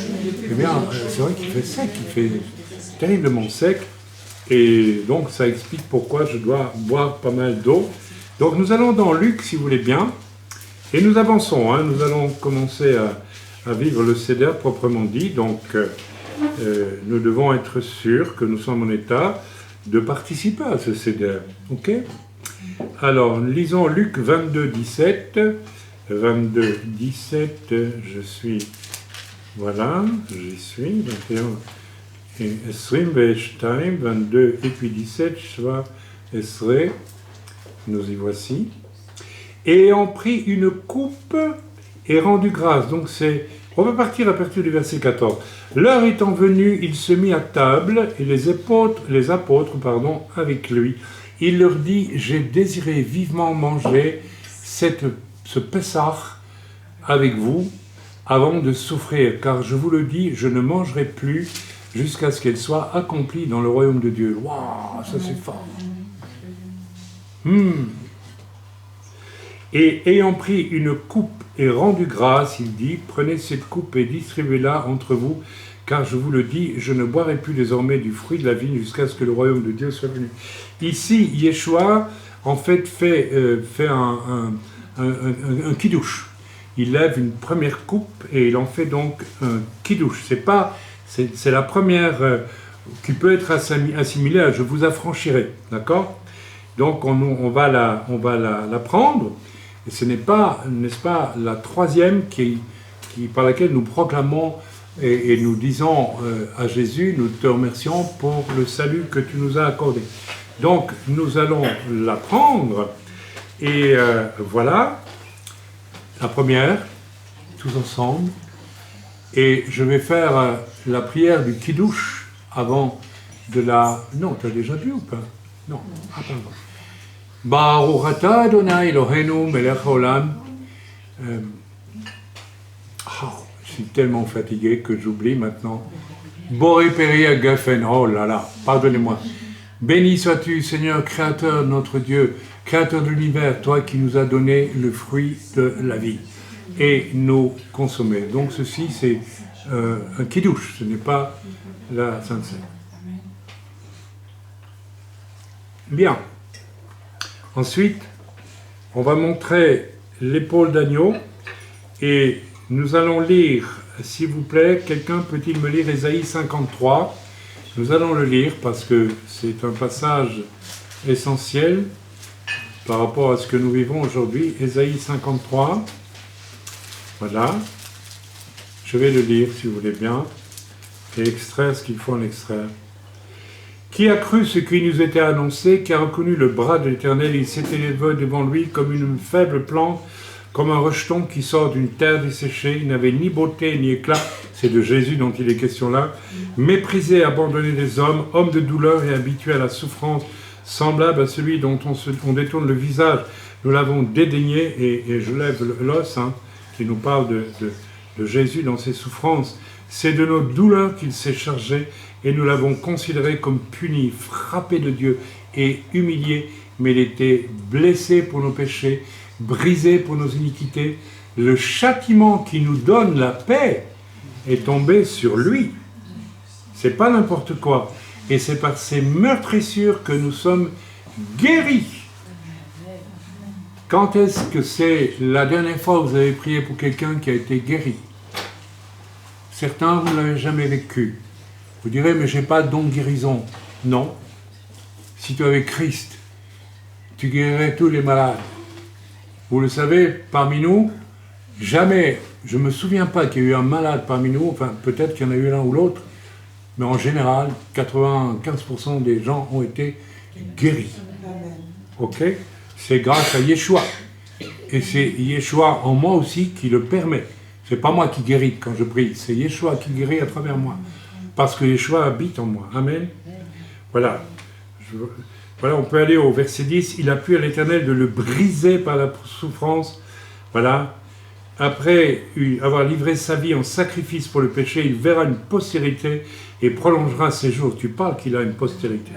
[SPEAKER 1] Eh bien, c'est vrai qu'il fait sec, il fait terriblement sec. Et donc, ça explique pourquoi je dois boire pas mal d'eau. Donc nous allons dans Luc, si vous voulez bien, et nous avançons, hein, nous allons commencer à vivre le Seder proprement dit, donc nous devons être sûrs que nous sommes en état de participer à ce Seder, ok? Alors, lisons Luc 22, 17, 22, 17, je suis, voilà, j'y suis, 21, et 22, et puis 17, Shva, Esrei, nous y voici. Et ayant pris une coupe, et rendu grâce. Donc on va partir à partir du verset 14. L'heure étant venue, il se mit à table et les apôtres, avec lui. Il leur dit, j'ai désiré vivement manger ce Pessah avec vous avant de souffrir, car je vous le dis, je ne mangerai plus jusqu'à ce qu'elle soit accomplie dans le royaume de Dieu. Waouh, ça c'est fort. Et ayant pris une coupe et rendu grâce, il dit, prenez cette coupe et distribuez-la entre vous, car je vous le dis, je ne boirai plus désormais du fruit de la vigne jusqu'à ce que le royaume de Dieu soit venu. Ici, Yeshua, en fait, fait un kiddush. Il lève une première coupe et il en fait donc un kiddush. C'est la première qui peut être assimilée à « je vous affranchirai ». D'accord ? Donc on va la prendre. Et ce n'est pas, n'est-ce pas, la troisième par laquelle nous proclamons et nous disons à Jésus, nous te remercions pour le salut que tu nous as accordé. Donc nous allons la prendre et voilà, la première, tous ensemble. Et je vais faire la prière du Kiddush avant de la... Non, tu as déjà vu ou pas? Non, attends. Baruch atah Adonai Eloheinu melech haolam. Je suis tellement fatigué que j'oublie maintenant. Boré Peri Agafen, oh là là, pardonnez-moi. Béni sois-tu, Seigneur, Créateur, notre Dieu, Créateur de l'univers, toi qui nous as donné le fruit de la vie et nous consommer. Donc ceci, c'est un kiddush, ce n'est pas la Sainte Seine. Bien. Ensuite, on va montrer l'épaule d'agneau et nous allons lire, s'il vous plaît, quelqu'un peut-il me lire Ésaïe 53 ? Nous allons le lire parce que c'est un passage essentiel par rapport à ce que nous vivons aujourd'hui. Ésaïe 53, voilà. Je vais le lire si vous voulez bien et extraire ce qu'il faut en extraire. Qui a cru ce qui nous était annoncé, qui a reconnu le bras de l'Éternel, il s'était élevé devant lui comme une faible plante, comme un rejeton qui sort d'une terre desséchée. Il n'avait ni beauté ni éclat, c'est de Jésus dont il est question là, méprisé, abandonné des hommes, homme de douleur et habitué à la souffrance, semblable à celui dont on détourne le visage. Nous l'avons dédaigné, et je lève l'os, qui nous parle de Jésus dans ses souffrances. C'est de nos douleurs qu'il s'est chargé, et nous l'avons considéré comme puni, frappé de Dieu et humilié, mais il était blessé pour nos péchés, brisé pour nos iniquités. Le châtiment qui nous donne la paix est tombé sur lui. C'est pas n'importe quoi. Et c'est par ces meurtrissures que nous sommes guéris. Quand est-ce que c'est la dernière fois que vous avez prié pour quelqu'un qui a été guéri? Certains, vous ne l'avez jamais vécu. Vous direz, mais je n'ai pas de don de guérison. Non. Si tu avais Christ, tu guérirais tous les malades. Vous le savez, parmi nous, jamais, je ne me souviens pas qu'il y ait eu un malade parmi nous, enfin peut-être qu'il y en a eu l'un ou l'autre, mais en général, 95% des gens ont été guéris. Ok? C'est grâce à Yeshua. Et c'est Yeshua en moi aussi qui le permet. C'est pas moi qui guéris quand je prie, c'est Yeshua qui guérit à travers moi. Parce que Yeshua habite en moi. Amen. Voilà. Voilà, on peut aller au verset 10. Il a plu à l'Éternel de le briser par la souffrance. Voilà. Après avoir livré sa vie en sacrifice pour le péché, il verra une postérité et prolongera ses jours. Tu parles qu'il a une postérité.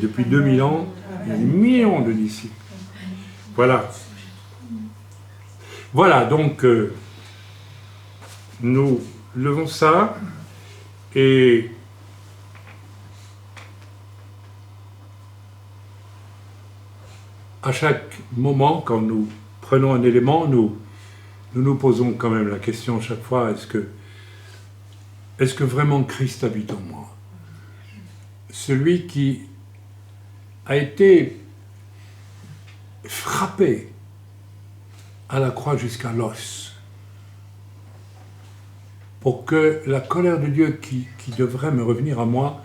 [SPEAKER 1] Depuis 2000 ans, il y a des millions de disciples. Voilà. Voilà, donc, nous levons ça. Et à chaque moment, quand nous prenons un élément, nous posons quand même la question chaque fois, est-ce que vraiment Christ habite en moi? Celui qui a été frappé à la croix jusqu'à l'os, pour que la colère de Dieu qui devrait me revenir à moi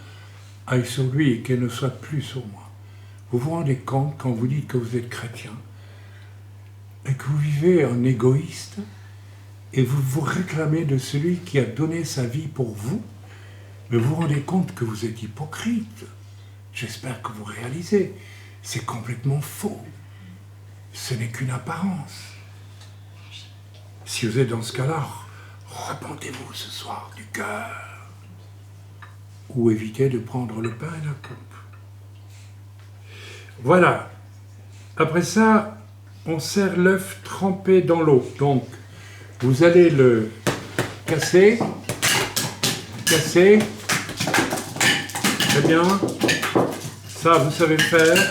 [SPEAKER 1] aille sur lui et qu'elle ne soit plus sur moi. Vous vous rendez compte quand vous dites que vous êtes chrétien et que vous vivez en égoïste et vous vous réclamez de celui qui a donné sa vie pour vous, mais vous vous rendez compte que vous êtes hypocrite. J'espère que vous réalisez. C'est complètement faux. Ce n'est qu'une apparence. Si vous êtes dans ce cas-là, repentez-vous ce soir du cœur. Ou évitez de prendre le pain et la coupe. Voilà. Après ça, on sert l'œuf trempé dans l'eau. Donc, vous allez le casser. Très bien. Ça, vous savez faire.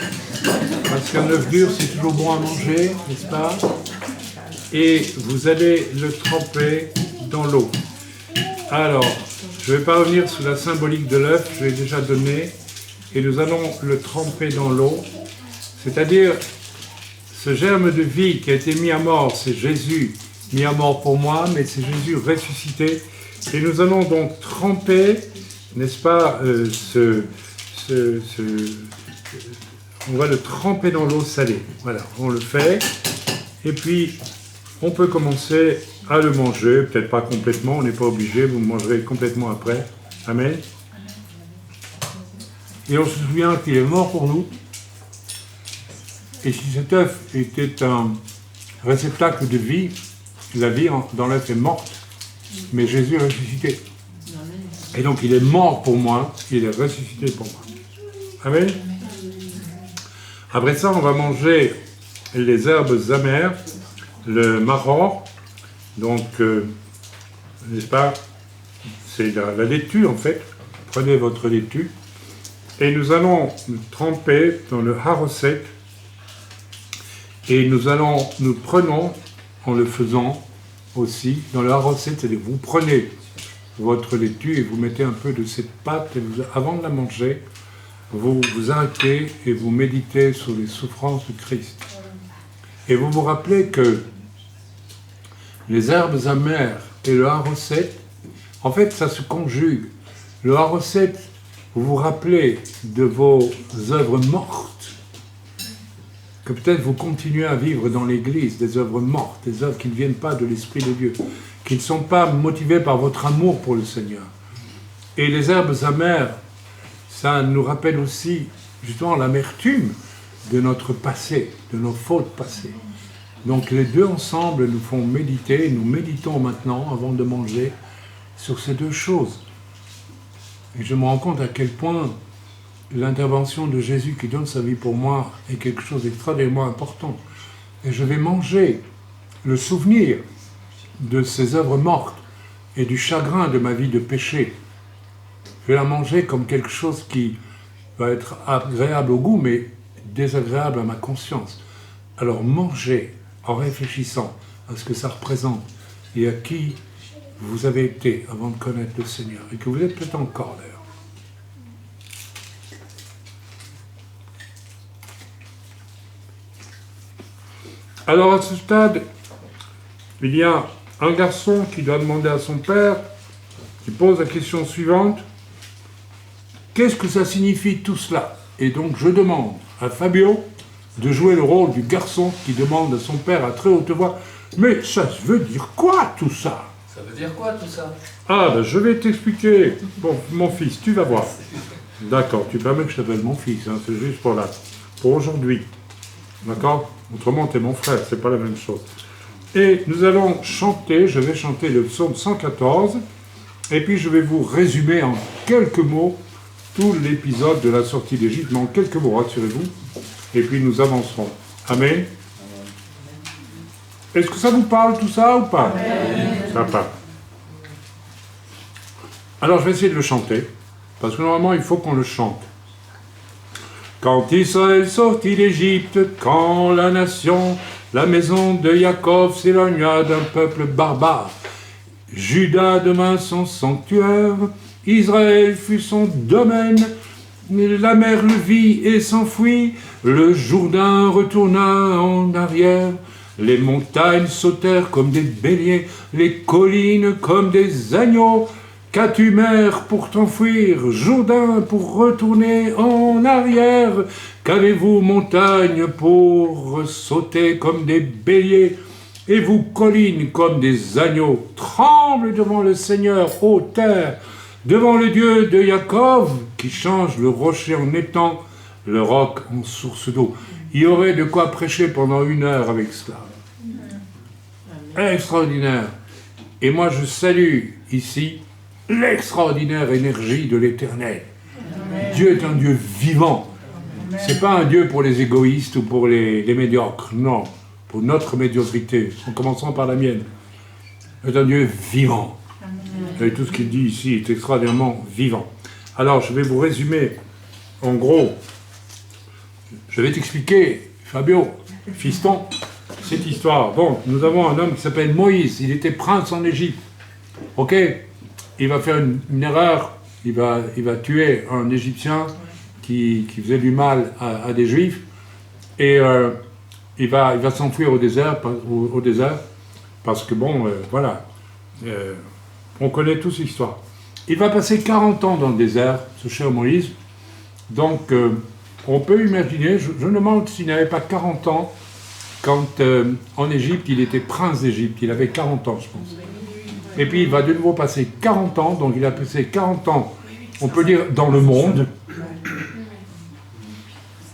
[SPEAKER 1] Parce qu'un œuf dur, c'est toujours bon à manger, n'est-ce pas? Et vous allez le tremper dans l'eau. Alors, je ne vais pas revenir sur la symbolique de l'œuf, je l'ai déjà donné. Et nous allons le tremper dans l'eau. C'est-à-dire, ce germe de vie qui a été mis à mort, c'est Jésus mis à mort pour moi, mais c'est Jésus ressuscité. Et nous allons donc tremper, n'est-ce pas, on va le tremper dans l'eau salée. Voilà, on le fait. Et puis, on peut commencer à le manger, peut-être pas complètement, on n'est pas obligé, vous le mangerez complètement après. Amen. Et on se souvient qu'il est mort pour nous. Et si cet œuf était un réceptacle de vie, la vie dans l'œuf est morte, mais Jésus est ressuscité. Et donc il est mort pour moi, il est ressuscité pour moi. Amen. Après ça, on va manger les herbes amères, le maror, donc, n'est-ce pas, c'est la laitue en fait. Prenez votre laitue. Et nous allons nous tremper dans le haroset. Et nous prenons, en le faisant aussi, dans le haroset, c'est-à-dire vous prenez votre laitue et vous mettez un peu de cette pâte, et avant de la manger, vous vous arrêtez et vous méditez sur les souffrances de Christ. Et vous vous rappelez que les herbes amères et le haroset, en fait, ça se conjugue. Le haroset, vous vous rappelez de vos œuvres mortes, que peut-être vous continuez à vivre dans l'Église, des œuvres mortes, des œuvres qui ne viennent pas de l'Esprit de Dieu, qui ne sont pas motivées par votre amour pour le Seigneur. Et les herbes amères, ça nous rappelle aussi justement l'amertume de notre passé, de nos fautes passées. Donc les deux ensemble nous font méditer, nous méditons maintenant, avant de manger, sur ces deux choses. Et je me rends compte à quel point l'intervention de Jésus qui donne sa vie pour moi est quelque chose d'extraordinairement important. Et je vais manger le souvenir de ces œuvres mortes et du chagrin de ma vie de péché. Je vais la manger comme quelque chose qui va être agréable au goût, mais désagréable à ma conscience. Alors mangez en réfléchissant à ce que ça représente et à qui vous avez été avant de connaître le Seigneur, et que vous êtes peut-être encore d'ailleurs. Alors à ce stade, il y a un garçon qui doit demander à son père, qui pose la question suivante: qu'est-ce que ça signifie tout cela? Et donc je demande à Fabio de jouer le rôle du garçon qui demande à son père à très haute voix: mais ça veut dire quoi tout ça?
[SPEAKER 7] Ça veut dire quoi tout ça?
[SPEAKER 1] Ah ben je vais t'expliquer. Bon, mon fils, tu vas voir. D'accord, tu permets que je t'appelle mon fils, hein, c'est juste pour aujourd'hui. D'accord? Autrement, t'es mon frère, c'est pas la même chose. Et nous allons chanter, je vais chanter le psaume 114, et puis je vais vous résumer en quelques mots tout l'épisode de la sortie d'Égypte, mais en quelques mots, rassurez-vous, et puis nous avancerons. Amen. Est-ce que ça vous parle tout ça ou pas? Ça parle. Alors je vais essayer de le chanter, parce que normalement il faut qu'on le chante. Quand Israël sortit d'Égypte, quand la nation, la maison de Jacob s'éloigna d'un peuple barbare, Juda devint son sanctuaire, Israël fut son domaine, la mer le vit et s'enfuit, le Jourdain retourna en arrière, les montagnes sautèrent comme des béliers, les collines comme des agneaux. Qu'as-tu, mer, pour t'enfuir, Jourdain, pour retourner en arrière? Qu'avez-vous, montagne, pour sauter comme des béliers? Et vous, collines, comme des agneaux, tremblez devant le Seigneur, ô terre, devant le Dieu de Jacob, qui change le rocher en étang, le roc en source d'eau. Il y aurait de quoi prêcher pendant 1 heure avec cela. Extraordinaire. Et moi, je salue ici l'extraordinaire énergie de l'Éternel. Dieu est un Dieu vivant. C'est pas un Dieu pour les égoïstes ou pour les médiocres, non. Pour notre médiocrité, en commençant par la mienne. C'est un Dieu vivant. Et tout ce qu'il dit ici est extraordinairement vivant. Alors, je vais vous résumer, en gros, je vais t'expliquer, Fabio, fiston, cette histoire. Bon, nous avons un homme qui s'appelle Moïse, il était prince en Égypte. Ok, il va faire une erreur, il va tuer un Égyptien qui faisait du mal à des Juifs, et il va s'enfuir au désert, parce que bon, voilà, on connaît tous l'histoire. Il va passer 40 ans dans le désert, ce cher Moïse, donc on peut imaginer, je me demande s'il n'avait pas 40 ans, quand en Égypte, il était prince d'Égypte, il avait 40 ans, je pense. Et puis il va de nouveau passer 40 ans, donc il a passé 40 ans, on peut dire, dans le monde.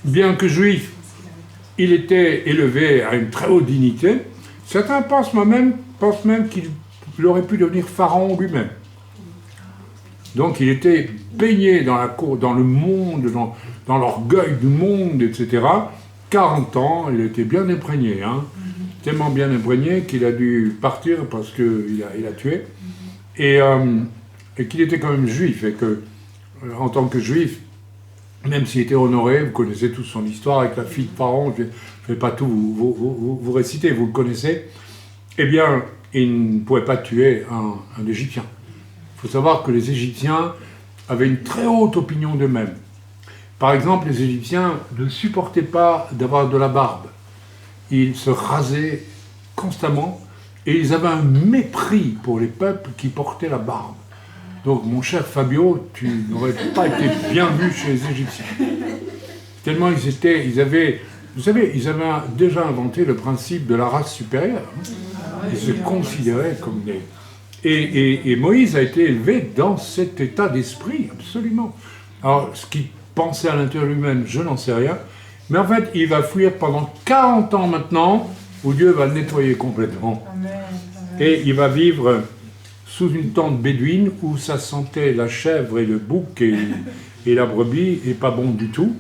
[SPEAKER 1] Bien que juif, il était élevé à une très haute dignité. Certains pensent même qu'il aurait pu devenir pharaon lui-même. Donc il était baigné dans la cour, dans le monde, dans l'orgueil du monde, etc. 40 ans, il était bien imprégné, tellement bien imprégné qu'il a dû partir parce qu'il a tué, et qu'il était quand même juif, et que, en tant que juif, même s'il était honoré, vous connaissez tous son histoire avec la fille de Pharaon, je ne vais pas tout vous réciter, vous le connaissez, eh bien, il ne pouvait pas tuer un Égyptien. Il faut savoir que les Égyptiens avaient une très haute opinion d'eux-mêmes. Par exemple, les Égyptiens ne supportaient pas d'avoir de la barbe. Ils se rasaient constamment et ils avaient un mépris pour les peuples qui portaient la barbe. Donc, mon cher Fabio, tu n'aurais pas été bien vu chez les Égyptiens. Tellement ils avaient déjà inventé le principe de la race supérieure. Ils se considéraient comme des... Et Moïse a été élevé dans cet état d'esprit, absolument. Alors, ce qu'il pensait à l'intérieur lui-même, je n'en sais rien. Mais en fait, il va fuir pendant 40 ans maintenant, où Dieu va le nettoyer complètement.
[SPEAKER 3] Amen.
[SPEAKER 1] Et il va vivre sous une tente bédouine, où ça sentait la chèvre et le bouc et la brebis, et pas bon du tout.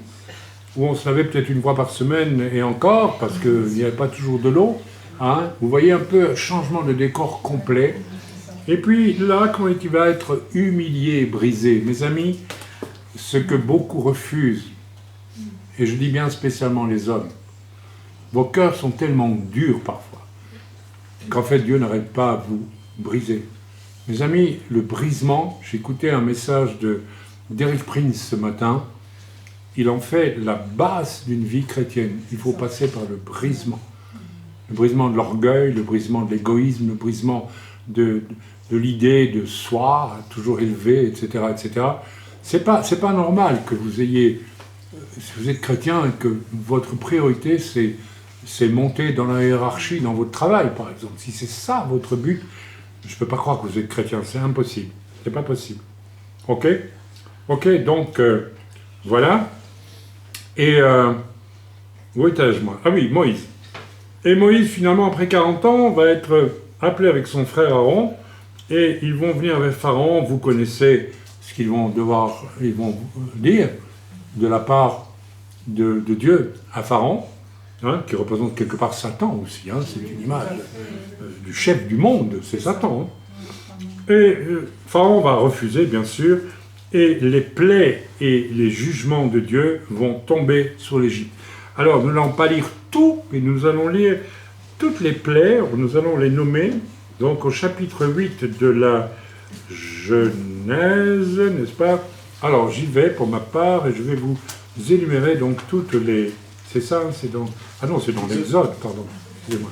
[SPEAKER 1] Où on se lavait peut-être une fois par semaine, et encore, parce qu'il n'y avait pas toujours de l'eau. Vous voyez un peu un changement de décor complet. Et puis là, quand il va être humilié, brisé, mes amis, ce que beaucoup refusent, et je dis bien spécialement les hommes, vos cœurs sont tellement durs parfois, qu'en fait Dieu n'arrête pas à vous briser. Mes amis, le brisement, j'ai écouté un message d'Eric Prince ce matin, il en fait la base d'une vie chrétienne. Il faut passer par le brisement. Le brisement de l'orgueil, le brisement de l'égoïsme, le brisement de l'idée de soi, toujours élevé, etc., etc. C'est pas normal que vous ayez, si vous êtes chrétien, et que votre priorité, c'est monter dans la hiérarchie dans votre travail, par exemple. Si c'est ça votre but, je ne peux pas croire que vous êtes chrétien, c'est impossible. C'est pas possible. Ok, donc, voilà. Et, où étais-je, moi? Ah oui, Moïse. Et Moïse, finalement, après 40 ans, va être appelé avec son frère Aaron, et ils vont venir avec Pharaon. Vous connaissez ce qu'ils vont dire de la part de Dieu à Pharaon, qui représente quelque part Satan aussi, c'est une image du chef du monde, c'est Satan. Et Pharaon va refuser, bien sûr, et les plaies et les jugements de Dieu vont tomber sur l'Égypte. Alors, nous n'allons pas lire tout, mais nous allons lire toutes les plaies, nous allons les nommer, donc au chapitre 8 de la Genèse, n'est-ce pas? Alors, j'y vais pour ma part, et je vais vous énumérer donc toutes les... C'est ça, c'est dans... Ah non, c'est dans l'Exode, pardon, excusez-moi.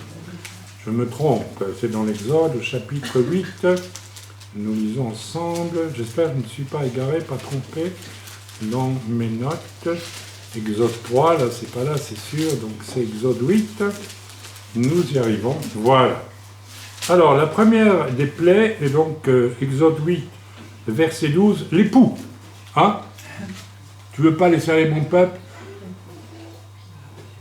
[SPEAKER 1] Je me trompe, c'est dans l'Exode, chapitre 8. Nous lisons ensemble, j'espère que je ne me suis pas égaré, pas trompé dans mes notes. Exode 3, là, c'est pas là, c'est sûr, donc c'est Exode 8. Nous y arrivons. Voilà. Alors, la première des plaies est donc Exode 8, verset 12, l'époux. Hein? Tu veux pas laisser aller mon peuple?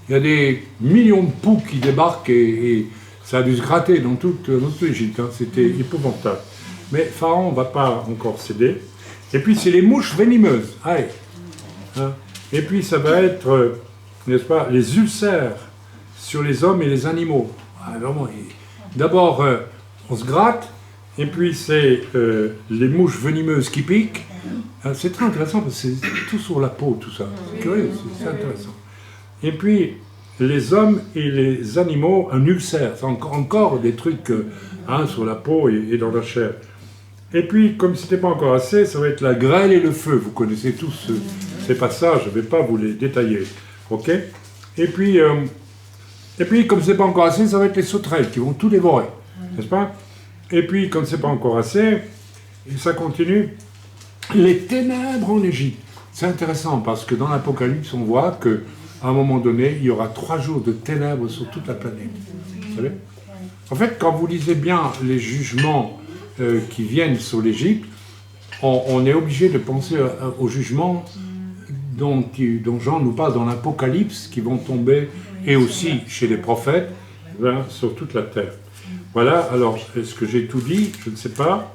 [SPEAKER 1] Il y a des millions de poux qui débarquent et ça a dû se gratter dans toute l'Égypte. Hein. C'était épouvantable. Mais Pharaon ne va pas encore céder. Et puis, c'est les mouches venimeuses. Allez. Hein? Et puis, ça va être, n'est-ce pas, les ulcères sur les hommes et les animaux. Ah, vraiment. D'abord, on se gratte. Et puis, c'est les mouches venimeuses qui piquent. C'est très intéressant parce que c'est tout sur la peau, tout ça. C'est curieux, c'est intéressant. Et puis, les hommes et les animaux, un ulcère. C'est encore des trucs sur la peau et dans la chair. Et puis, comme ce n'était pas encore assez, ça va être la grêle et le feu. Vous connaissez tous ces passages, je ne vais pas vous les détailler. Ok? Et puis, comme ce n'est pas encore assez, ça va être les sauterelles qui vont tout dévorer. N'est-ce pas? Et puis, comme ce n'est pas encore assez, et ça continue, les ténèbres en Égypte. C'est intéressant parce que dans l'Apocalypse, on voit qu'à un moment donné, il y aura 3 jours de ténèbres sur toute la planète. Vous savez? En fait, quand vous lisez bien les jugements qui viennent sur l'Égypte, on est obligé de penser aux jugements dont Jean nous parle dans l'Apocalypse, qui vont tomber, et aussi chez les prophètes, sur toute la terre. Voilà, alors, est-ce que j'ai tout dit? Je ne sais pas.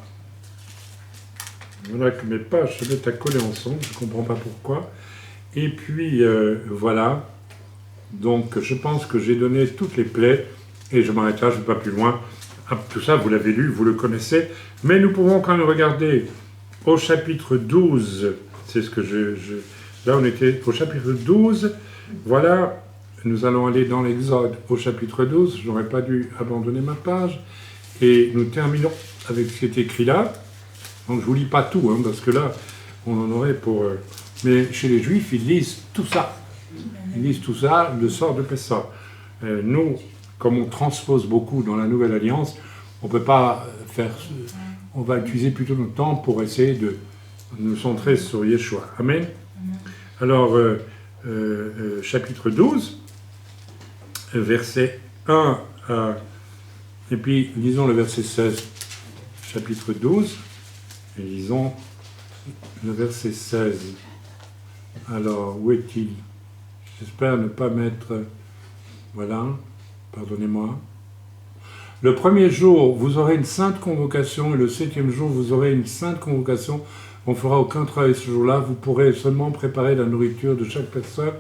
[SPEAKER 1] Voilà que mes pages se mettent à coller ensemble, je ne comprends pas pourquoi. Et puis, voilà. Donc, je pense que j'ai donné toutes les plaies, et je m'arrête là, je ne vais pas plus loin. Tout ça, vous l'avez lu, vous le connaissez. Mais nous pouvons quand même regarder au chapitre 12. C'est ce que Là, on était au chapitre 12. Voilà, nous allons aller dans l'Exode au chapitre 12. Je n'aurais pas dû abandonner ma page. Et nous terminons avec ce qui est écrit là. Donc, je ne vous lis pas tout, hein, parce que là, on en aurait pour... Mais chez les Juifs, ils lisent tout ça. Ils lisent tout ça, le sort de Pessah. Nous, comme on transpose beaucoup dans la Nouvelle Alliance, on ne peut pas faire... On va utiliser plutôt notre temps pour essayer de nous centrer sur Yeshua. Amen. Alors, chapitre 12, verset 1 à... Et puis, lisons le verset 16. Chapitre 12, et lisons le verset 16. Alors, où est-il? J'espère ne pas mettre... Voilà, pardonnez-moi. Le premier jour, vous aurez une sainte convocation, et le 7e jour, vous aurez une sainte convocation. On ne fera aucun travail ce jour-là. Vous pourrez seulement préparer la nourriture de chaque personne.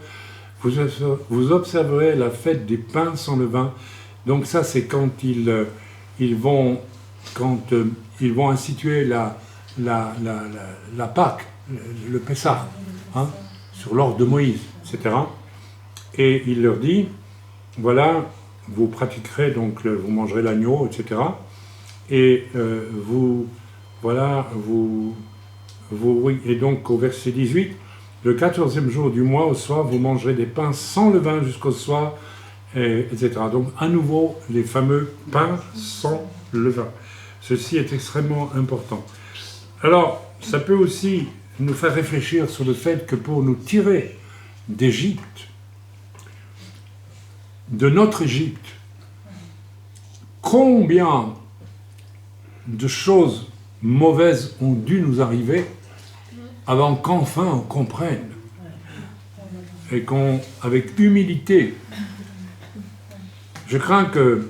[SPEAKER 1] Vous observerez la fête des pains sans levain. Donc ça, c'est quand ils vont instituer la Pâque, le Pessah, hein, sur l'ordre de Moïse, etc. Et il leur dit, voilà, vous pratiquerez, donc vous mangerez l'agneau, etc. Et et donc au verset 18, le 14e jour du mois, au soir, vous mangerez des pains sans levain jusqu'au soir, etc. Donc à nouveau, les fameux pains sans levain. Ceci est extrêmement important. Alors, ça peut aussi nous faire réfléchir sur le fait que pour nous tirer d'Égypte, de notre Égypte, combien de choses mauvaises ont dû nous arriver avant qu'enfin on comprenne et avec humilité. Je crains que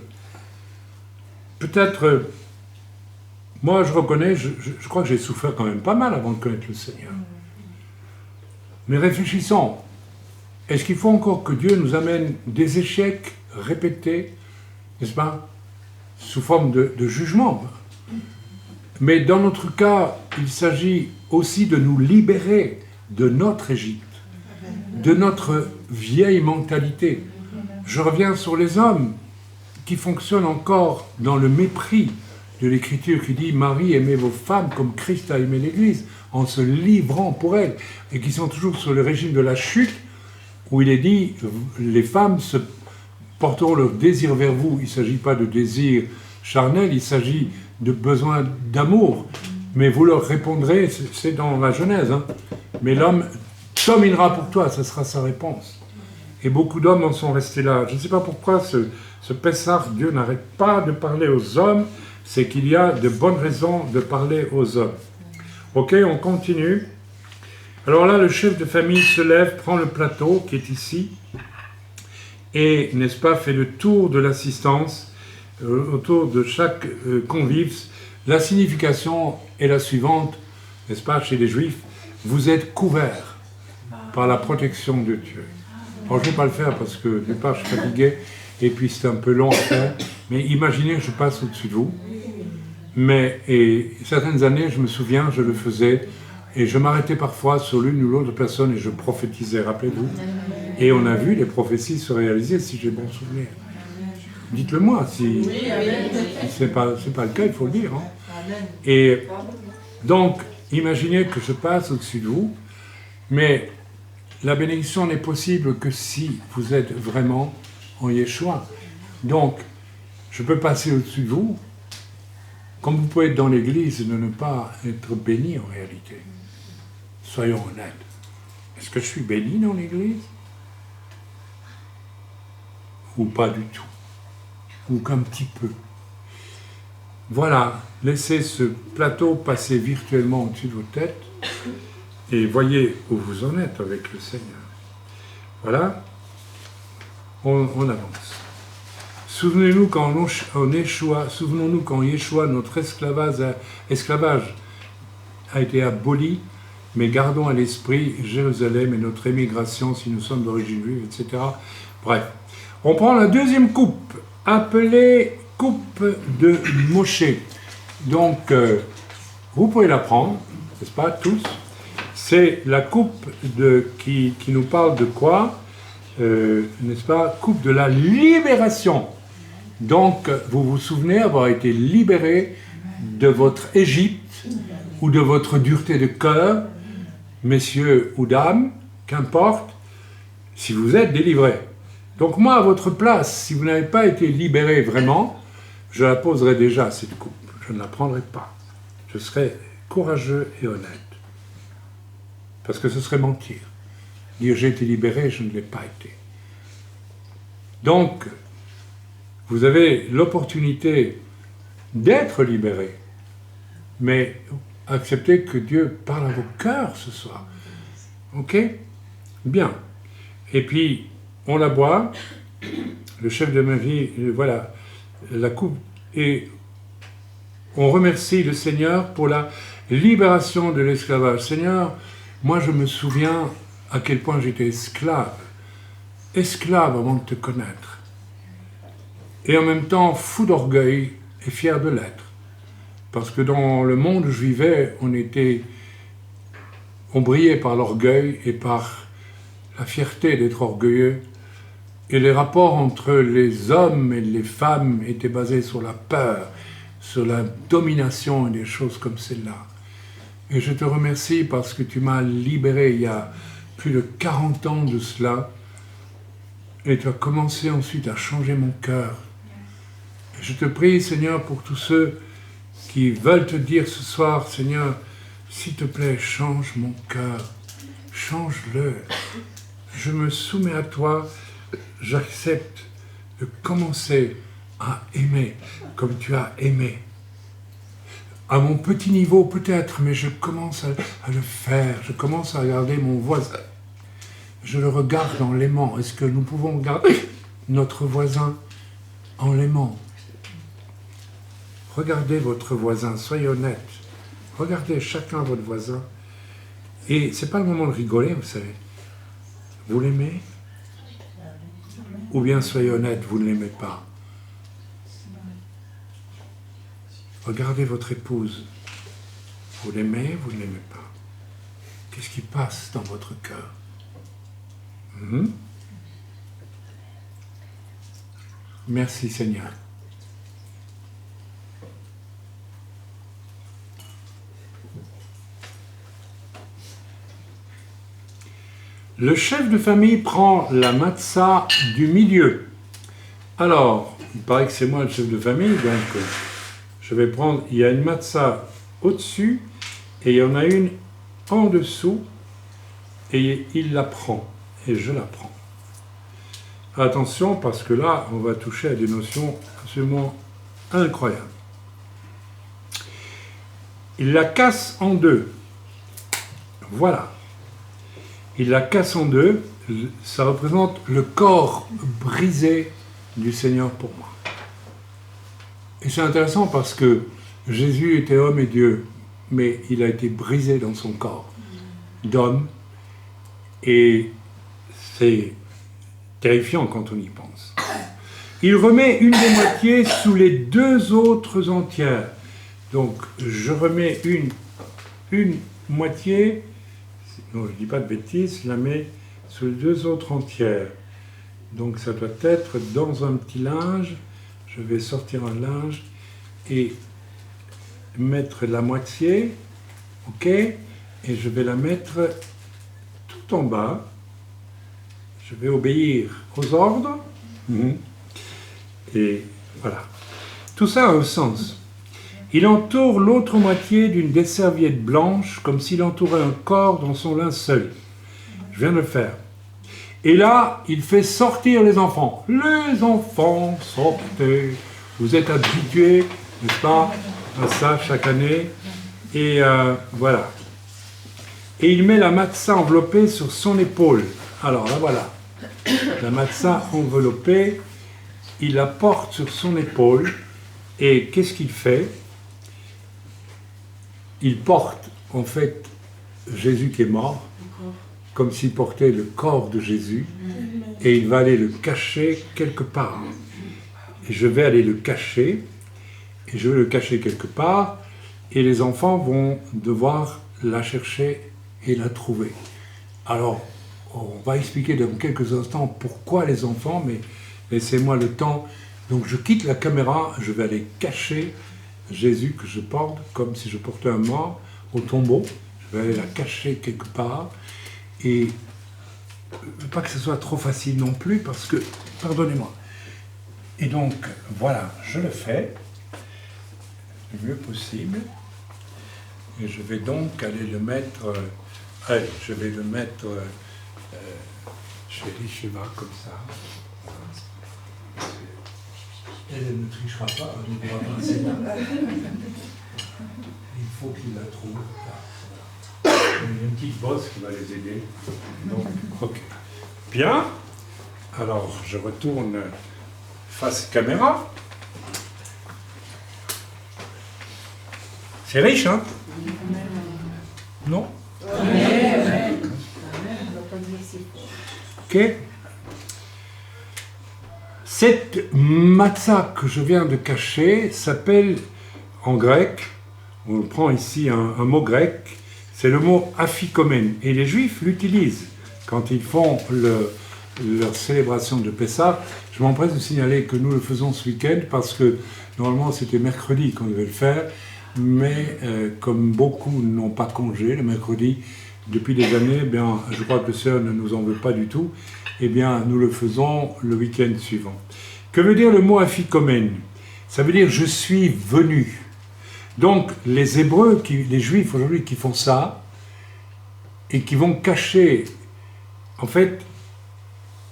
[SPEAKER 1] peut-être, moi je reconnais, je crois que j'ai souffert quand même pas mal avant de connaître le Seigneur. Mais réfléchissons. Est-ce qu'il faut encore que Dieu nous amène des échecs répétés, n'est-ce pas, sous forme de jugement? Mais dans notre cas, il s'agit aussi de nous libérer de notre Égypte, de notre vieille mentalité. Je reviens sur les hommes qui fonctionnent encore dans le mépris de l'Écriture qui dit « Marie, aimez vos femmes comme Christ a aimé l'Église, en se livrant pour elle », et qui sont toujours sur le régime de la chute, où il est dit, les femmes se porteront leur désir vers vous. Il ne s'agit pas de désir charnel, il s'agit de besoin d'amour. Mais vous leur répondrez, c'est dans la Genèse, hein, mais l'homme dominera pour toi, ce sera sa réponse. Et beaucoup d'hommes en sont restés là. Je ne sais pas pourquoi ce Pessah, Dieu n'arrête pas de parler aux hommes. C'est qu'il y a de bonnes raisons de parler aux hommes. Ok, on continue. Alors là, le chef de famille se lève, prend le plateau qui est ici, et, n'est-ce pas, fait le tour de l'assistance, autour de chaque convive. La signification est la suivante, n'est-ce pas, chez les Juifs, vous êtes couverts par la protection de Dieu. Alors, je ne vais pas le faire parce que, d'une part, je suis fatigué, et puis c'est un peu long à faire, mais imaginez que je passe au-dessus de vous. Et certaines années, je me souviens, je le faisais, et je m'arrêtais parfois sur l'une ou l'autre personne et je prophétisais, rappelez-vous. Et on a vu les prophéties se réaliser, si j'ai bon souvenir. Dites-le moi, si c'est pas le cas, il faut le dire. Hein. Et donc, imaginez que je passe au-dessus de vous, mais la bénédiction n'est possible que si vous êtes vraiment en Yeshua. Donc, je peux passer au-dessus de vous, comme vous pouvez être dans l'église et ne pas être béni en réalité. Soyons honnêtes. Est-ce que je suis béni dans l'église? Ou pas du tout? Ou qu'un petit peu? Voilà, laissez ce plateau passer virtuellement au-dessus de vos têtes et voyez où vous en êtes avec le Seigneur. Voilà, on avance. Souvenez-nous quand Yeshua, notre esclavage a été aboli, mais gardons à l'esprit Jérusalem et notre émigration si nous sommes d'origine juive, etc. Bref, on prend la deuxième coupe, appelée coupe de Moshe. Donc, vous pouvez la prendre, n'est-ce pas, tous. C'est la coupe qui nous parle de quoi, n'est-ce pas, coupe de la libération. Donc, vous vous souvenez avoir été libéré de votre Égypte ou de votre dureté de cœur, messieurs ou dames, qu'importe, si vous êtes délivrés. Donc moi, à votre place, si vous n'avez pas été libéré vraiment, je la poserai déjà, cette coupe. Je ne la prendrai pas. Je serai courageux et honnête. Parce que ce serait mentir. Dire j'ai été libéré, je ne l'ai pas été. Donc, vous avez l'opportunité d'être libéré, mais acceptez que Dieu parle à vos cœurs ce soir. Ok? Bien. Et puis, on la boit, le chef de ma vie, voilà, la coupe, et on remercie le Seigneur pour la libération de l'esclavage. Seigneur, moi je me souviens à quel point j'étais esclave avant de te connaître. Et en même temps, fou d'orgueil et fier de l'être. Parce que dans le monde où je vivais, on brillait par l'orgueil et par la fierté d'être orgueilleux. Et les rapports entre les hommes et les femmes étaient basés sur la peur, sur la domination et des choses comme celle-là. Et je te remercie parce que tu m'as libéré il y a plus de 40 ans de cela. Et tu as commencé ensuite à changer mon cœur. Et je te prie, Seigneur, pour tous ceux qui veulent te dire ce soir, Seigneur, s'il te plaît, change mon cœur. Change-le. Je me soumets à toi. J'accepte de commencer à aimer comme tu as aimé. À mon petit niveau peut-être, mais je commence à le faire. Je commence à regarder mon voisin. Je le regarde en l'aimant. Est-ce que nous pouvons regarder notre voisin en l'aimant? Regardez votre voisin, soyez honnête. Regardez chacun votre voisin. Et ce n'est pas le moment de rigoler, vous savez. Vous l'aimez? Ou bien soyez honnête, vous ne l'aimez pas. Regardez votre épouse. Vous l'aimez, vous ne l'aimez pas. Qu'est-ce qui passe dans votre cœur? Merci Seigneur. Le chef de famille prend la matzah du milieu. Alors, il paraît que c'est moi le chef de famille, donc je vais prendre, il y a une matzah au-dessus et il y en a une en dessous et il la prend et je la prends. attention parce que là, on va toucher à des notions absolument incroyables. Il la casse en deux. Voilà. Il la casse en deux. Ça représente le corps brisé du Seigneur pour moi. Et c'est intéressant parce que Jésus était homme et Dieu, mais il a été brisé dans son corps d'homme. Et c'est terrifiant quand on y pense. Il remet une des moitiés sous les deux autres entières. Donc, je remets une moitié, non, je ne dis pas de bêtises, je la mets sous les deux autres entières. Donc, ça doit être dans un petit linge. Je vais sortir un linge et mettre la moitié, ok, et je vais la mettre tout en bas. Je vais obéir aux ordres. Et voilà. Tout ça a un sens. Il entoure l'autre moitié d'une des serviettes blanches, comme s'il entourait un corps dans son linceul. Je viens de le faire. Et là, il fait sortir les enfants. Les enfants, sortez. Vous êtes habitués, n'est-ce pas, à ça chaque année. Et voilà. Et il met la matzah enveloppée sur son épaule. Alors là, voilà. La matzah enveloppée, il la porte sur son épaule. Et qu'est-ce qu'il fait? Il porte, en fait, Jésus qui est mort, comme s'il portait le corps de Jésus, et il va aller le cacher quelque part. Et je vais aller le cacher, et je vais le cacher quelque part, et les enfants vont devoir la chercher et la trouver. Alors, on va expliquer dans quelques instants pourquoi les enfants, mais laissez-moi le temps. Donc je quitte la caméra, je vais aller cacher Jésus que je porte, comme si je portais un mort au tombeau. Je vais aller la cacher quelque part. Et pas que ce soit trop facile non plus, parce que, pardonnez-moi. Et donc, voilà, je le fais le mieux possible. Et je vais donc aller le mettre, je vais le mettre chez Richeva, comme ça. Elle ne trichera pas, elle ne pourra pas essayer. Il faut qu'il la trouve. Il y a une petite bosse qui va les aider. Donc, ok. Bien. Alors, je retourne face caméra. C'est riche, hein? Non? Ok. Cette matzah que je viens de cacher s'appelle en grec, on prend ici un mot grec, c'est le mot afikomen. Et les Juifs l'utilisent quand ils font leur célébration de Pessah. Je m'empresse de signaler que nous le faisons ce week-end parce que normalement c'était mercredi qu'on devait le faire, mais comme beaucoup n'ont pas congé le mercredi depuis des années, bien, je crois que le Seigneur ne nous en veut pas du tout, eh bien nous le faisons le week-end suivant. Que veut dire le mot afikomen? Ça veut dire je suis venu. Donc les Hébreux, les Juifs aujourd'hui qui font ça, et qui vont cacher, en fait,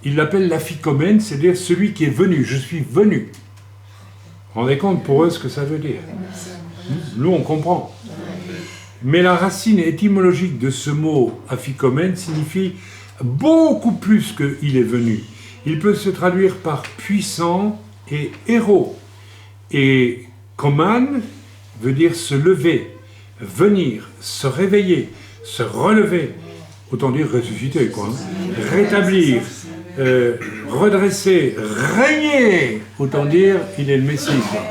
[SPEAKER 1] ils l'appellent l'afikomen, c'est-à-dire celui qui est venu, je suis venu. Vous vous rendez compte pour eux ce que ça veut dire? Nous on comprend. Mais la racine étymologique de ce mot afikomen signifie beaucoup plus que il est venu. Il peut se traduire par puissant et héros. Et koman veut dire se lever, venir, se réveiller, se relever. Autant dire ressusciter, quoi. Rétablir, redresser, régner. Autant dire, il est le Messie, quoi.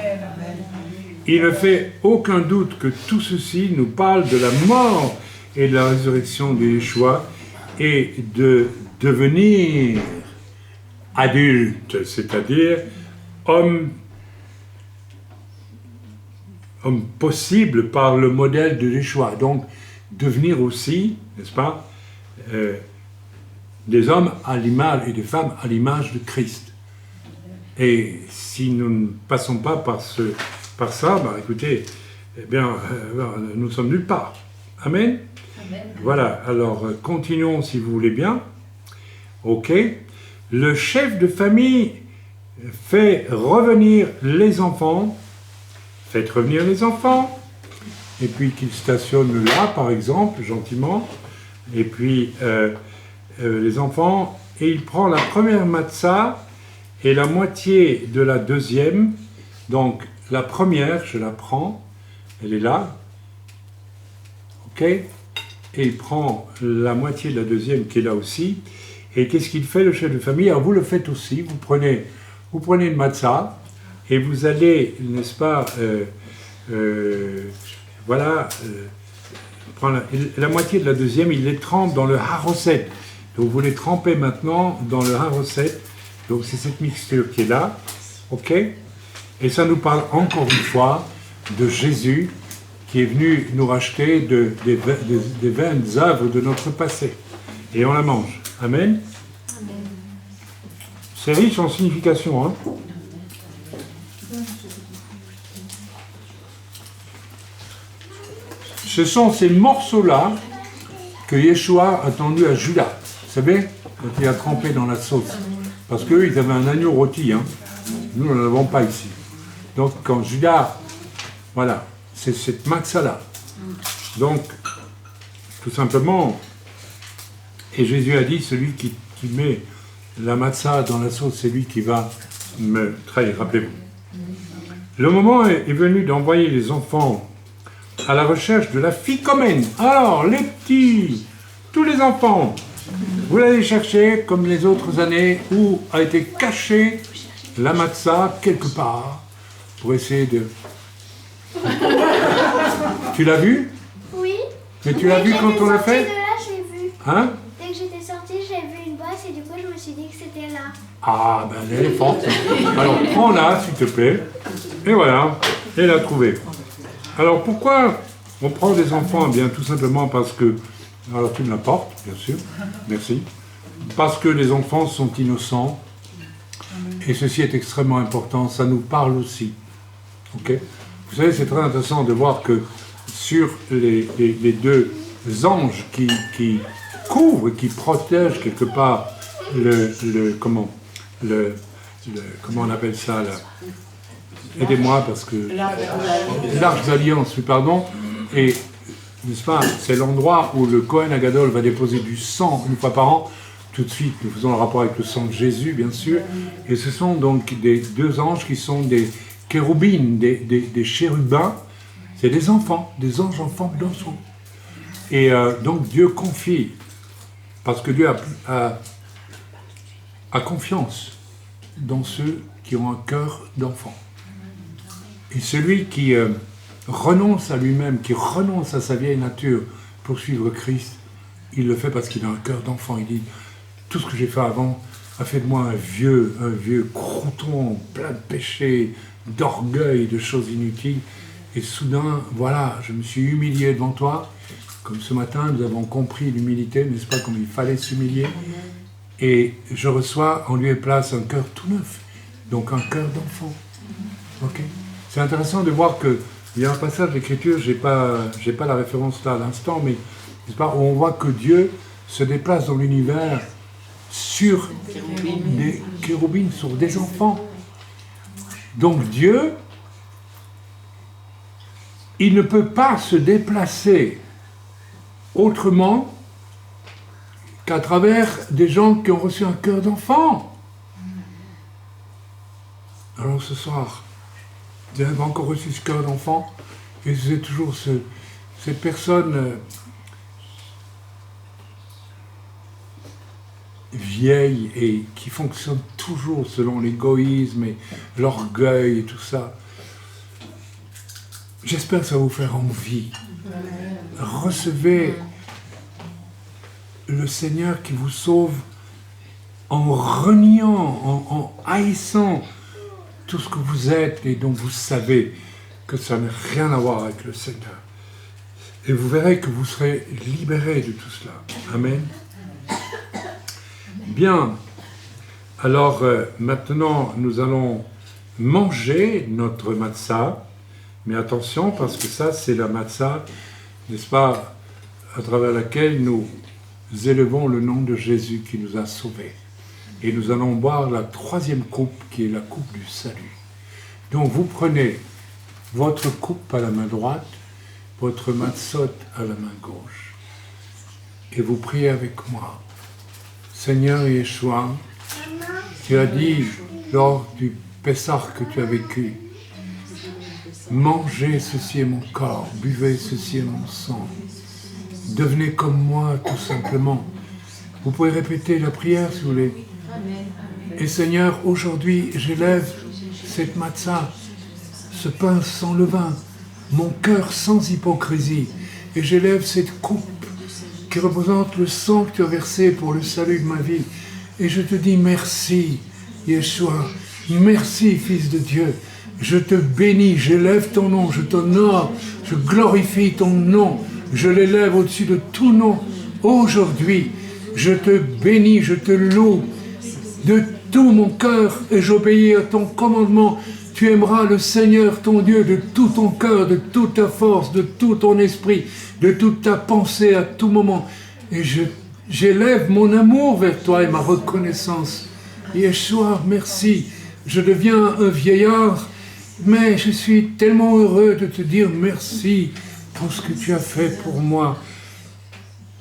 [SPEAKER 1] Il ne fait aucun doute que tout ceci nous parle de la mort et de la résurrection de Yeshua et de devenir adulte, c'est-à-dire homme possible par le modèle de Yeshua. Donc, devenir aussi, n'est-ce pas, des hommes à l'image et des femmes à l'image de Christ. Et si nous ne passons pas par ça, bah, écoutez, eh bien, nous sommes nulle part. Amen. Amen. Voilà, alors continuons si vous voulez bien. Ok. le chef de famille fait revenir les enfants, faites revenir les enfants, et puis qu'ils stationnent là, par exemple, gentiment, et puis les enfants, et il prend la première matzah et la moitié de la deuxième. Donc la première, je la prends, elle est là, ok, et il prend la moitié de la deuxième qui est là aussi. Et qu'est-ce qu'il fait, le chef de famille? Alors vous le faites aussi, vous prenez une matzah et vous allez, n'est-ce pas, prendre la moitié de la deuxième, il les trempe dans le haroset. Donc vous les trempez maintenant dans le haroset. Donc c'est cette mixture qui est là, ok? Et ça nous parle encore une fois de Jésus qui est venu nous racheter des vaines œuvres de notre passé. Et on la mange. Amen. C'est riche en signification, hein? Ce sont ces morceaux-là que Yeshua a tendu à Judas. Vous savez, quand il a trempé dans la sauce. Parce qu'eux, ils avaient un agneau rôti, hein. Nous, nous n'en avons pas ici. Donc, quand Judas, voilà, c'est cette matzah-là. Donc, tout simplement, et Jésus a dit, celui qui met la matzah dans la sauce, c'est lui qui va me trahir, rappelez-vous. Le moment est venu d'envoyer les enfants à la recherche de la ficomène. Alors, les petits, tous les enfants, vous l'allez chercher, comme les autres années, où a été cachée la matzah quelque part, pour essayer de... Tu l'as vu?
[SPEAKER 7] Oui.
[SPEAKER 1] Mais tu l'as vu quand on l'a fait?
[SPEAKER 7] De là, j'ai vu.
[SPEAKER 1] Hein?
[SPEAKER 7] Dès que j'étais sortie, j'ai vu une boîte et du coup, je me suis dit que c'était là.
[SPEAKER 1] Ah, ben elle est forte. Alors, prends-la, s'il te plaît. Et voilà, elle l'a trouvée. Alors, pourquoi on prend des enfants? Eh bien, tout simplement parce que... Alors, tu me la portes, bien sûr. Merci. Parce que les enfants sont innocents. Et ceci est extrêmement important. Ça nous parle aussi. Ok? Vous savez, c'est très intéressant de voir que sur les deux anges qui couvrent, qui protègent quelque part comment on appelle ça là? Aidez-moi parce que l'arche d'alliance, oui, pardon. Et n'est-ce pas, c'est l'endroit où le Kohen Agadol va déposer du sang une fois par an. Tout de suite, nous faisons le rapport avec le sang de Jésus, bien sûr. Et ce sont donc des deux anges qui sont des kéroubines, des chérubins. C'est des enfants, des anges enfants d'enfants. Et donc Dieu confie, parce que Dieu a confiance dans ceux qui ont un cœur d'enfant. Et celui qui renonce à lui-même, qui renonce à sa vieille nature pour suivre Christ, il le fait parce qu'il a un cœur d'enfant. Il dit, tout ce que j'ai fait avant a fait de moi un vieux crouton plein de péchés, d'orgueil, de choses inutiles. Et soudain, voilà, je me suis humilié devant toi. Comme ce matin, nous avons compris l'humilité, n'est-ce pas, comme il fallait s'humilier. Et je reçois en lieu et place un cœur tout neuf, donc un cœur d'enfant. Ok? C'est intéressant de voir que il y a un passage d'écriture, j'ai pas la référence là à l'instant, mais n'est-ce pas, où on voit que Dieu se déplace dans l'univers sur des chérubines, sur des enfants. Donc Dieu, il ne peut pas se déplacer autrement qu'à travers des gens qui ont reçu un cœur d'enfant. Alors ce soir, vous avez encore reçu ce cœur d'enfant, et vous êtes toujours cette personne vieille et qui fonctionne toujours selon l'égoïsme et l'orgueil et tout ça. J'espère que ça va vous faire envie. Recevez le Seigneur qui vous sauve en reniant, en haïssant tout ce que vous êtes et dont vous savez que ça n'a rien à voir avec le Seigneur. Et vous verrez que vous serez libérés de tout cela. Amen. Bien. Alors maintenant, nous allons manger notre matzah. Mais attention, parce que ça, c'est la matzah, n'est-ce pas, à travers laquelle nous élevons le nom de Jésus qui nous a sauvés. et nous allons boire la troisième coupe qui est la coupe du salut. Donc vous prenez votre coupe à la main droite, votre matzot à la main gauche, et vous priez avec moi. Seigneur Yeshua, tu as dit lors du Pessah que tu as vécu, mangez, ceci est mon corps, buvez, ceci est mon sang. Devenez comme moi, tout simplement. Vous pouvez répéter la prière si vous voulez. Et Seigneur, aujourd'hui, j'élève cette matzah, ce pain sans levain, mon cœur sans hypocrisie, et j'élève cette coupe qui représente le sang que tu as versé pour le salut de ma vie. Et je te dis merci, Yeshua, merci, Fils de Dieu. Je te bénis, j'élève ton nom, je t'honore, je glorifie ton nom, je l'élève au-dessus de tout nom. Aujourd'hui, je te bénis, je te loue de tout mon cœur et j'obéis à ton commandement. Tu aimeras le Seigneur ton Dieu de tout ton cœur, de toute ta force, de tout ton esprit, de toute ta pensée à tout moment. Et j'élève mon amour vers toi et ma reconnaissance. Yeshua, merci. Je deviens un vieillard, mais je suis tellement heureux de te dire merci pour ce que tu as fait pour moi.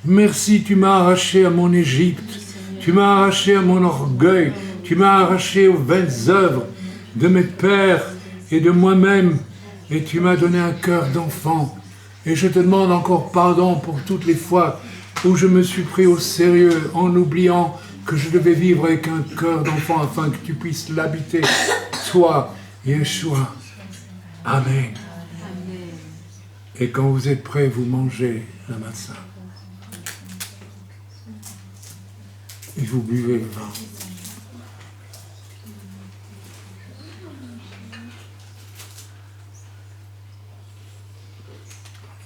[SPEAKER 1] Merci, tu m'as arraché à mon Égypte, tu m'as arraché à mon orgueil, tu m'as arraché aux vaines œuvres de mes pères et de moi-même, et tu m'as donné un cœur d'enfant. Et je te demande encore pardon pour toutes les fois où je me suis pris au sérieux en oubliant que je devais vivre avec un cœur d'enfant afin que tu puisses l'habiter, toi, Yeshua. Amen. Et quand vous êtes prêts, vous mangez la matzah. Et vous buvez le vin.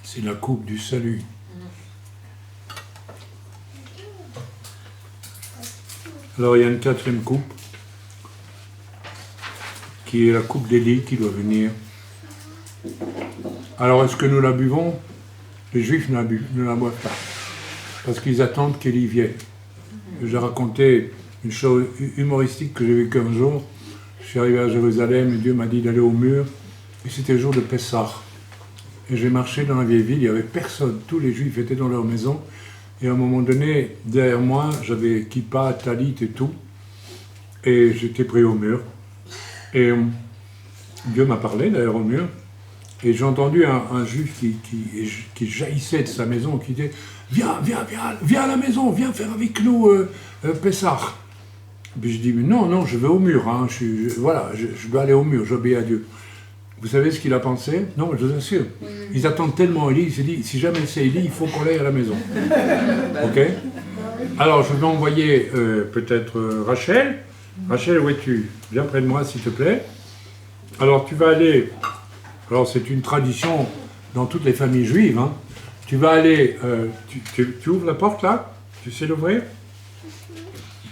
[SPEAKER 1] C'est la coupe du salut. Alors il y a une quatrième coupe, qui est la coupe d'Élie qui doit venir. Alors est-ce que nous la buvons? Les Juifs ne la boivent pas, parce qu'ils attendent qu'Élie vienne. J'ai raconté une chose humoristique que j'ai vécue un jour. Je suis arrivé à Jérusalem et Dieu m'a dit d'aller au mur, et c'était le jour de Pessah. Et j'ai marché dans la vieille ville, il n'y avait personne, tous les Juifs étaient dans leur maison. Et à un moment donné, derrière moi, j'avais kippa, talit et tout. Et j'étais pris au mur. Et Dieu m'a parlé derrière au mur. Et j'ai entendu un Juif qui jaillissait de sa maison, qui disait « Viens à la maison, viens faire avec nous Pessah. » Puis je dis « Mais non, je vais au mur, hein, je dois aller au mur, j'obéis à Dieu. » Vous savez ce qu'il a pensé? Non, je vous assure. Ils attendent tellement Élie, il s'est dit, si jamais c'est Élie, il faut qu'on aille à la maison. Ok? Alors, je vais envoyer peut-être Rachel. Rachel, où es-tu? Viens près de moi, s'il te plaît. Alors, tu vas aller... Alors, c'est une tradition dans toutes les familles juives. Hein. Tu vas aller... tu ouvres la porte, là? Tu sais l'ouvrir?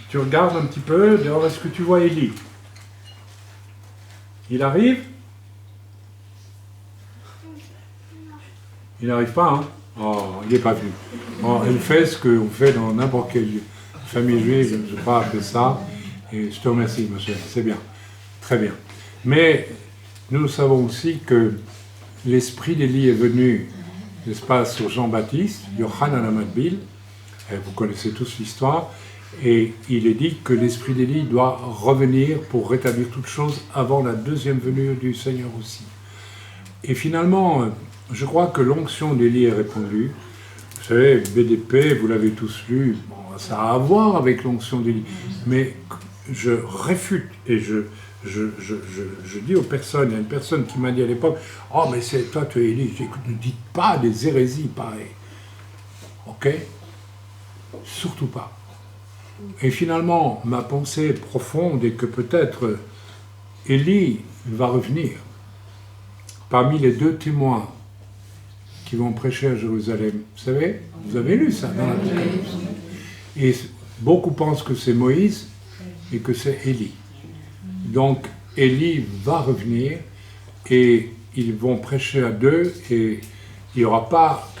[SPEAKER 1] Tu regardes un petit peu. Dehors, est-ce que tu vois Élie? Il arrive? Il n'arrive pas, hein? Oh, il n'est pas venu. Oh, elle fait ce qu'on fait dans n'importe quelle famille juive, je crois, que ça. Et je te remercie, ma chère, c'est bien. Très bien. Mais nous savons aussi que l'esprit d'Élie est venu, n'est-ce pas, sur Jean-Baptiste, Yochanan HaMatbil. Vous connaissez tous l'histoire. Et il est dit que l'esprit d'Élie doit revenir pour rétablir toutes choses avant la deuxième venue du Seigneur aussi. Et finalement... je crois que l'onction d'Élie est répandue. Vous savez, BDP, vous l'avez tous lu, bon, ça a à voir avec l'onction d'Élie. Mais je réfute et je dis aux personnes, il y a une personne qui m'a dit à l'époque, « Oh, mais c'est toi, tu es Élie. » J'écoute, ne dites pas des hérésies pareilles. Ok? Surtout pas. Et finalement, ma pensée profonde est que peut-être Élie va revenir parmi les deux témoins qui vont prêcher à Jérusalem. Vous savez, vous avez lu ça dans l'Apocalypse. Et beaucoup pensent que c'est Moïse et que c'est Élie. Donc, Élie va revenir et ils vont prêcher à deux et il n'y aura pas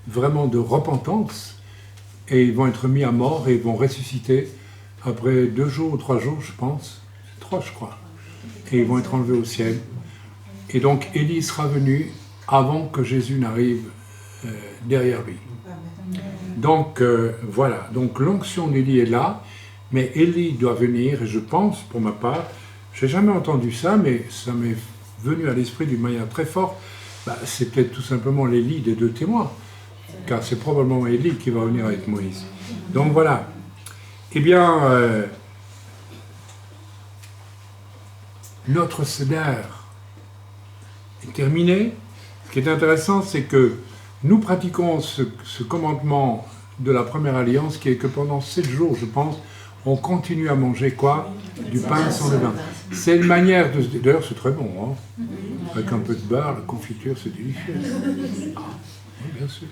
[SPEAKER 1] vraiment de repentance et ils vont être mis à mort et ils vont ressusciter après 2 jours ou 3 jours, je pense, 3 je crois, et ils vont être enlevés au ciel. Et donc Élie sera venu avant que Jésus n'arrive derrière lui. Donc voilà, donc l'onction d'Élie est là, mais Élie doit venir, et je pense, pour ma part, je n'ai jamais entendu ça, mais ça m'est venu à l'esprit d'une manière très forte, c'est peut-être tout simplement l'Élie des 2 témoins, car c'est probablement Élie qui va venir avec Moïse. Donc voilà. Eh bien, notre Seder est terminé. Ce qui est intéressant, c'est que nous pratiquons ce commandement de la première alliance, qui est que pendant 7 jours, je pense, on continue à manger quoi? Du pain sans levain. C'est une manière de... D'ailleurs, c'est très bon, hein? Avec un peu de beurre, la confiture, c'est délicieux. Ah, oui, bien sûr.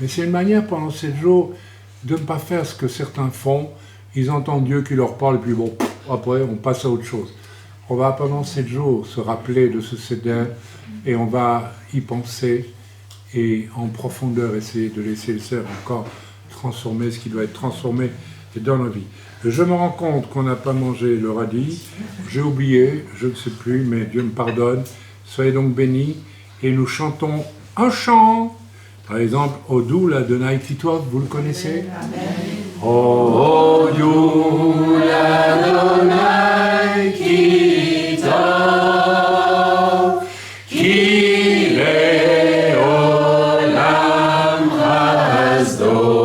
[SPEAKER 1] Mais c'est une manière pendant 7 jours de ne pas faire ce que certains font. Ils entendent Dieu qui leur parle, et puis bon, après, on passe à autre chose. On va pendant 7 jours se rappeler de ce Seder, et on va y penser, et en profondeur essayer de laisser le Seigneur encore transformer ce qui doit être transformé dans nos vies. Je me rends compte qu'on n'a pas mangé le radis, j'ai oublié, je ne sais plus, mais Dieu me pardonne. Soyez donc bénis, et nous chantons un chant. Par exemple, Odou, la de Nike Twelve, vous le connaissez? Odou, la de Nike Twelve, qu'il est olam hasdo.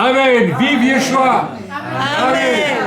[SPEAKER 1] Amen. Vive Yeshua. Amen.